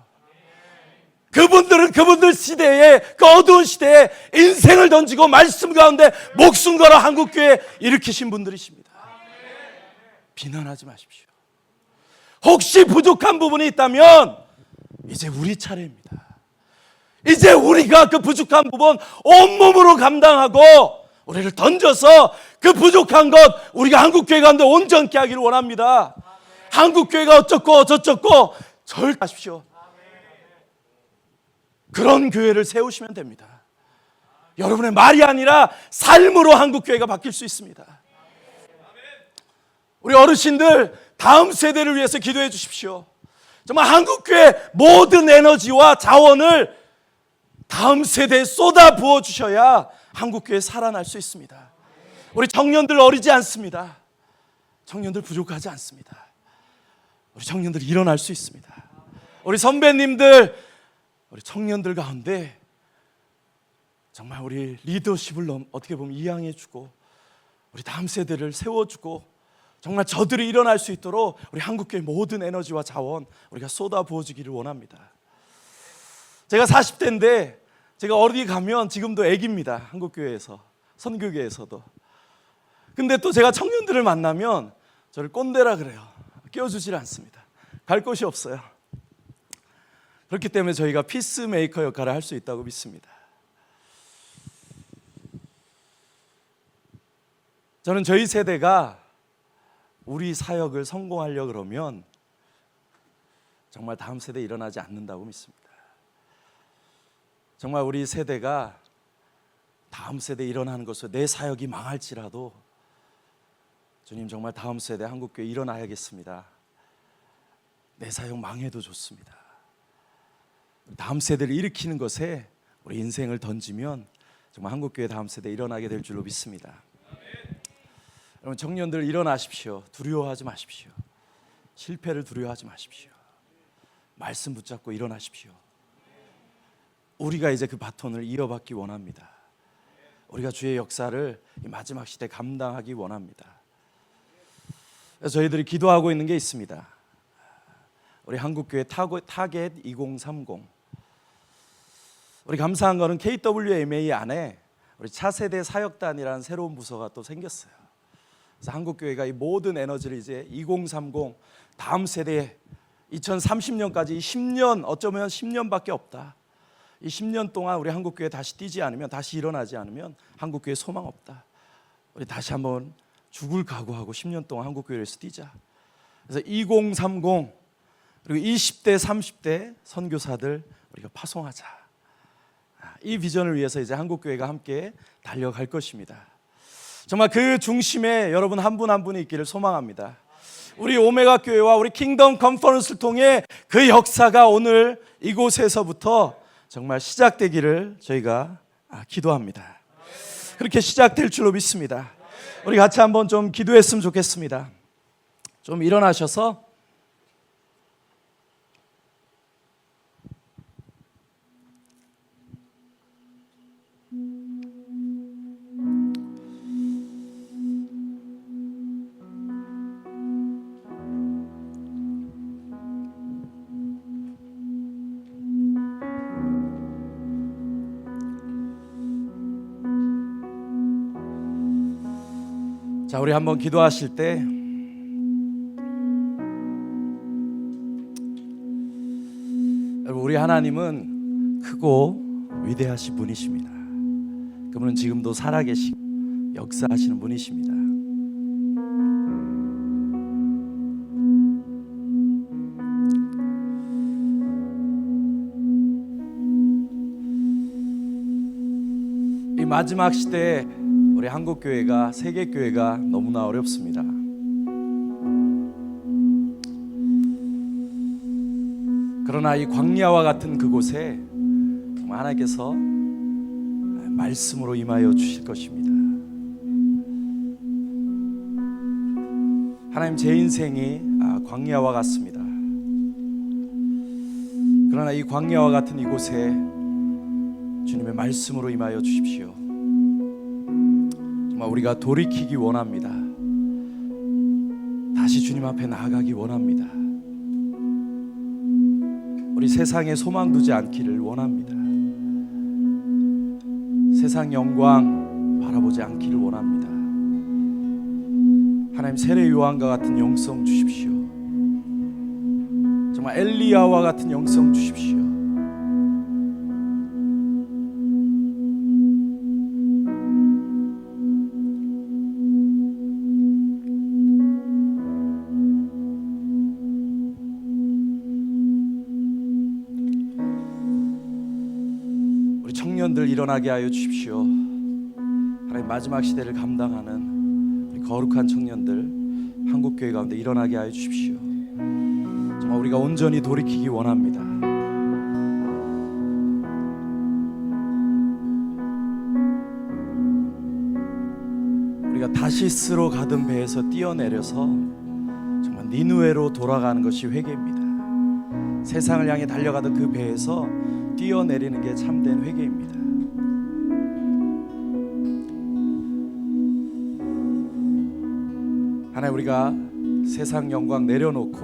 그분들은 그분들 시대에, 그 어두운 시대에 인생을 던지고 말씀 가운데 목숨 걸어 한국교회 일으키신 분들이십니다. 비난하지 마십시오. 혹시 부족한 부분이 있다면 이제 우리 차례입니다. 이제 우리가 그 부족한 부분 온몸으로 감당하고 우리를 던져서 그 부족한 것 우리가 한국교회 가운데 온전케 하기를 원합니다. 한국교회가 어쩌고 저쩌고 절하십시오. 그런 교회를 세우시면 됩니다. 여러분의 말이 아니라 삶으로 한국교회가 바뀔 수 있습니다. 우리 어르신들 다음 세대를 위해서 기도해 주십시오. 정말 한국교회 모든 에너지와 자원을 다음 세대에 쏟아 부어 주셔야 한국교회 살아날 수 있습니다. 우리 청년들 어리지 않습니다. 청년들 부족하지 않습니다. 우리 청년들 일어날 수 있습니다. 우리 선배님들, 우리 청년들 가운데 정말 우리 리더십을 어떻게 보면 이양해 주고 우리 다음 세대를 세워주고 정말 저들이 일어날 수 있도록 우리 한국교회 모든 에너지와 자원 우리가 쏟아 부어주기를 원합니다. 제가 40대인데 제가 어디 가면 지금도 애기입니다. 한국교회에서, 선교계에서도. 근데 또 제가 청년들을 만나면 저를 꼰대라 그래요. 끼워주질 않습니다. 갈 곳이 없어요. 그렇기 때문에 저희가 피스메이커 역할을 할 수 있다고 믿습니다. 저는 저희 세대가 우리 사역을 성공하려고 그러면 정말 다음 세대에 일어나지 않는다고 믿습니다. 정말 우리 세대가 다음 세대에 일어나는 것으로 내 사역이 망할지라도 주님 정말 다음 세대 한국교회 일어나야겠습니다. 내 사역 망해도 좋습니다. 다음 세대를 일으키는 것에 우리 인생을 던지면 정말 한국교회 다음 세대 일어나게 될 줄로 믿습니다. 여러분 청년들 일어나십시오. 두려워하지 마십시오. 실패를 두려워하지 마십시오. 말씀 붙잡고 일어나십시오. 우리가 이제 그 바톤을 이어받기 원합니다. 우리가 주의 역사를 이 마지막 시대 감당하기 원합니다. 그래서 저희들이 기도하고 있는 게 있습니다. 우리 한국교회 타겟 2030. 우리 감사한 거는 KWMA 안에 우리 차세대 사역단이라는 새로운 부서가 또 생겼어요. 그래서 한국교회가 이 모든 에너지를 이제 2030 다음 세대에 2030년까지 10년, 어쩌면 10년밖에 없다. 이 10년 동안 우리 한국교회 다시 뛰지 않으면, 다시 일어나지 않으면 한국교회 소망 없다. 우리 다시 한번 죽을 각오하고 10년 동안 한국교회에서 뛰자. 그래서 2030 그리고 20대 30대 선교사들 우리가 파송하자. 이 비전을 위해서 이제 한국교회가 함께 달려갈 것입니다. 정말 그 중심에 여러분 한 분 한 분이 있기를 소망합니다. 우리 오메가 교회와 우리 킹덤 컨퍼런스를 통해 그 역사가 오늘 이곳에서부터 정말 시작되기를 저희가 기도합니다. 그렇게 시작될 줄로 믿습니다. 우리 같이 한번 좀 기도했으면 좋겠습니다. 좀 일어나셔서 자, 우리 한번 기도하실 때 여러분 우리 하나님은 크고 위대하신 분이십니다. 그분은 지금도 살아계시고 역사하시는 분이십니다. 이 마지막 시대에 우리 한국교회가, 세계교회가 너무나 어렵습니다. 그러나 이 광야와 같은 그곳에 정말 하나님께서 말씀으로 임하여 주실 것입니다. 하나님, 제 인생이 광야와 같습니다. 그러나 이 광야와 같은 이곳에 주님의 말씀으로 임하여 주십시오. 정말 우리가 돌이키기 원합니다. 다시 주님 앞에 나아가기 원합니다. 우리 세상에 소망 두지 않기를 원합니다. 세상 영광 바라보지 않기를 원합니다. 하나님, 세례 요한과 같은 영성 주십시오. 정말 엘리야와 같은 영성 주십시오. 우리 청년들 일어나게 하여 주십시오. 하나님, 마지막 시대를 감당하는 우리 거룩한 청년들 한국교회 가운데 일어나게 하여 주십시오. 정말 우리가 온전히 돌이키기 원합니다. 우리가 다시스로 가던 배에서 뛰어내려서 정말 니느웨로 돌아가는 것이 회개입니다. 세상을 향해 달려가던 그 배에서 뛰어내리는 게 참된 회개입니다. 하나님, 우리가 세상 영광 내려놓고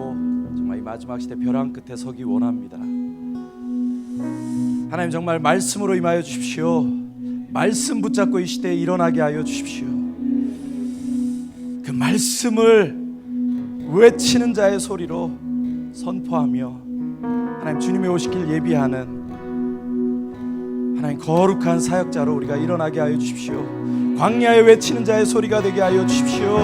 정말 이 마지막 시대 벼랑 끝에 서기 원합니다. 하나님, 정말 말씀으로 임하여 주십시오. 말씀 붙잡고 이 시대에 일어나게 하여 주십시오. 그 말씀을 외치는 자의 소리로 선포하며 하나님, 주님이 오시길 예비하는 하나님 거룩한 사역자로 우리가 일어나게 하여 주십시오. 광야에 외치는 자의 소리가 되게 하여 주십시오.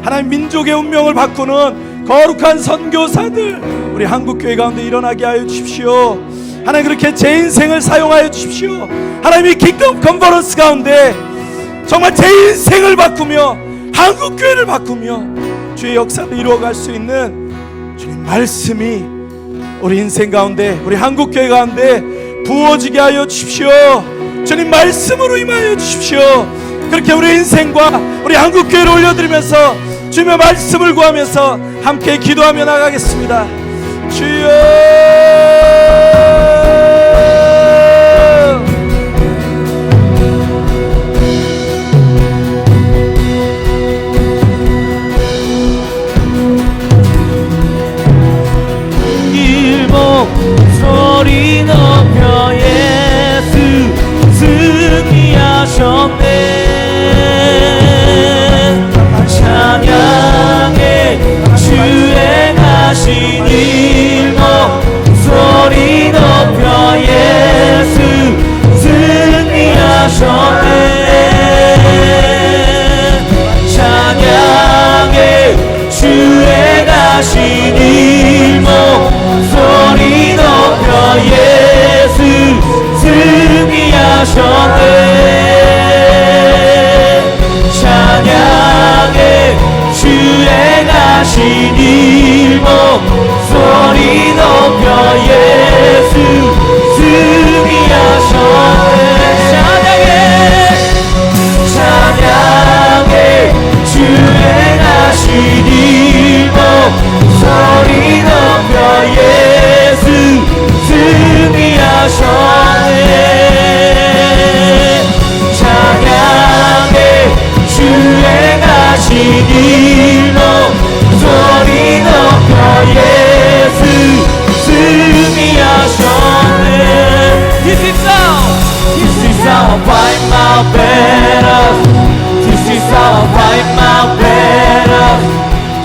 하나님, 민족의 운명을 바꾸는 거룩한 선교사들 우리 한국교회 가운데 일어나게 하여 주십시오. 하나님, 그렇게 제 인생을 사용하여 주십시오. 하나님, 이 킹덤 컨퍼런스 가운데 정말 제 인생을 바꾸며 한국교회를 바꾸며 주의 역사를 이루어갈 수 있는 주님 말씀이 우리 인생 가운데, 우리 한국교회 가운데 부어지게 하여 주십시오. 주님 말씀으로 임하여 주십시오. 그렇게 우리 인생과 우리 한국교회를 올려드리면서 주님의 말씀을 구하면서 함께 기도하며 나가겠습니다. 주여, 소리 높여 예수 승리하셨네. 찬양해 주행하신 일목 소리 높여 예수 승리하셨네. 찬양해 주행하신 일목 소리 높여 예수 승리하셨네. 찬양해 주행하신 일목 소리 높여 예수 승리하셨네. 찬양해 주행하신 일목 소리 높여 예수 승리하셨네. 찬양해 주행하신 일목 소리 높여 예수 승리하셨네. This is our fight my battle. This is our fight my battle.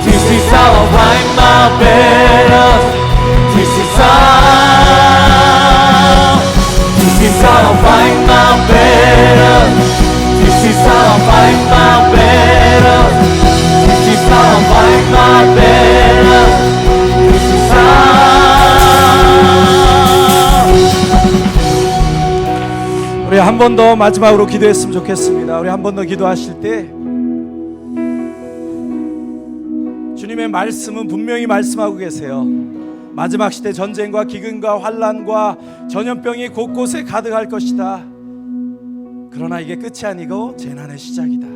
This is our fight my battle. This is our fight my battle. This is our fight my battle. This is our fight my battle. This is 우리 한 번 더 마지막으로 기도했으면 좋겠습니다. 우리 한 번 더 기도하실 때 주님의 말씀은 분명히 말씀하고 계세요. 마지막 시대 전쟁과 기근과 환난과 전염병이 곳곳에 가득할 것이다. 그러나 이게 끝이 아니고 재난의 시작이다.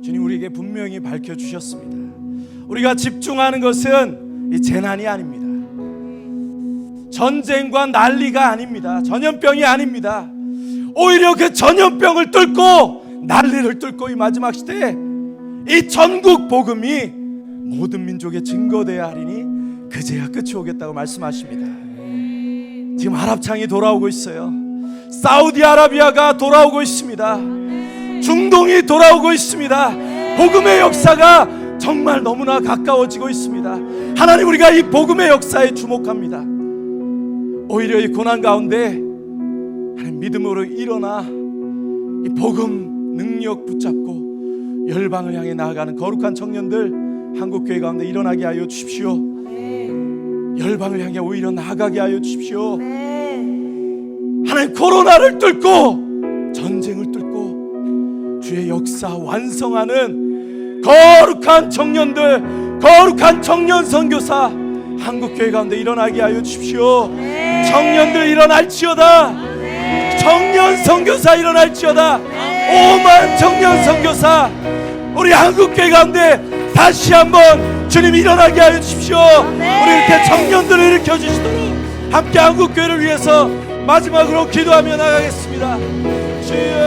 주님 우리에게 분명히 밝혀주셨습니다. 우리가 집중하는 것은 이 재난이 아닙니다. 전쟁과 난리가 아닙니다. 전염병이 아닙니다. 오히려 그 전염병을 뚫고 난리를 뚫고 이 마지막 시대에 이 전국 복음이 모든 민족에 증거되어야 하리니 그제야 끝이 오겠다고 말씀하십니다. 지금 아랍창이 돌아오고 있어요. 사우디아라비아가 돌아오고 있습니다. 중동이 돌아오고 있습니다. 복음의 역사가 정말 너무나 가까워지고 있습니다. 하나님, 우리가 이 복음의 역사에 주목합니다. 오히려 이 고난 가운데 하나님 믿음으로 일어나 이 복음 능력 붙잡고 열방을 향해 나아가는 거룩한 청년들 한국교회 가운데 일어나게 하여 주십시오. 열방을 향해 오히려 나아가게 하여 주십시오. 하나님, 코로나를 뚫고 전쟁을 뚫고 주의 역사 완성하는 거룩한 청년들, 거룩한 청년 선교사 한국교회 가운데 일어나게 하여 주십시오. 청년들 일어날지어다. 청년 선교사 일어날지어다. 오만 청년 선교사 우리 한국교회 가운데 다시 한번 주님 일어나게 하여 주십시오. 우리 이렇게 청년들을 일으켜 주시도록 함께 한국교회를 위해서 마지막으로 기도하며 나가겠습니다. 주여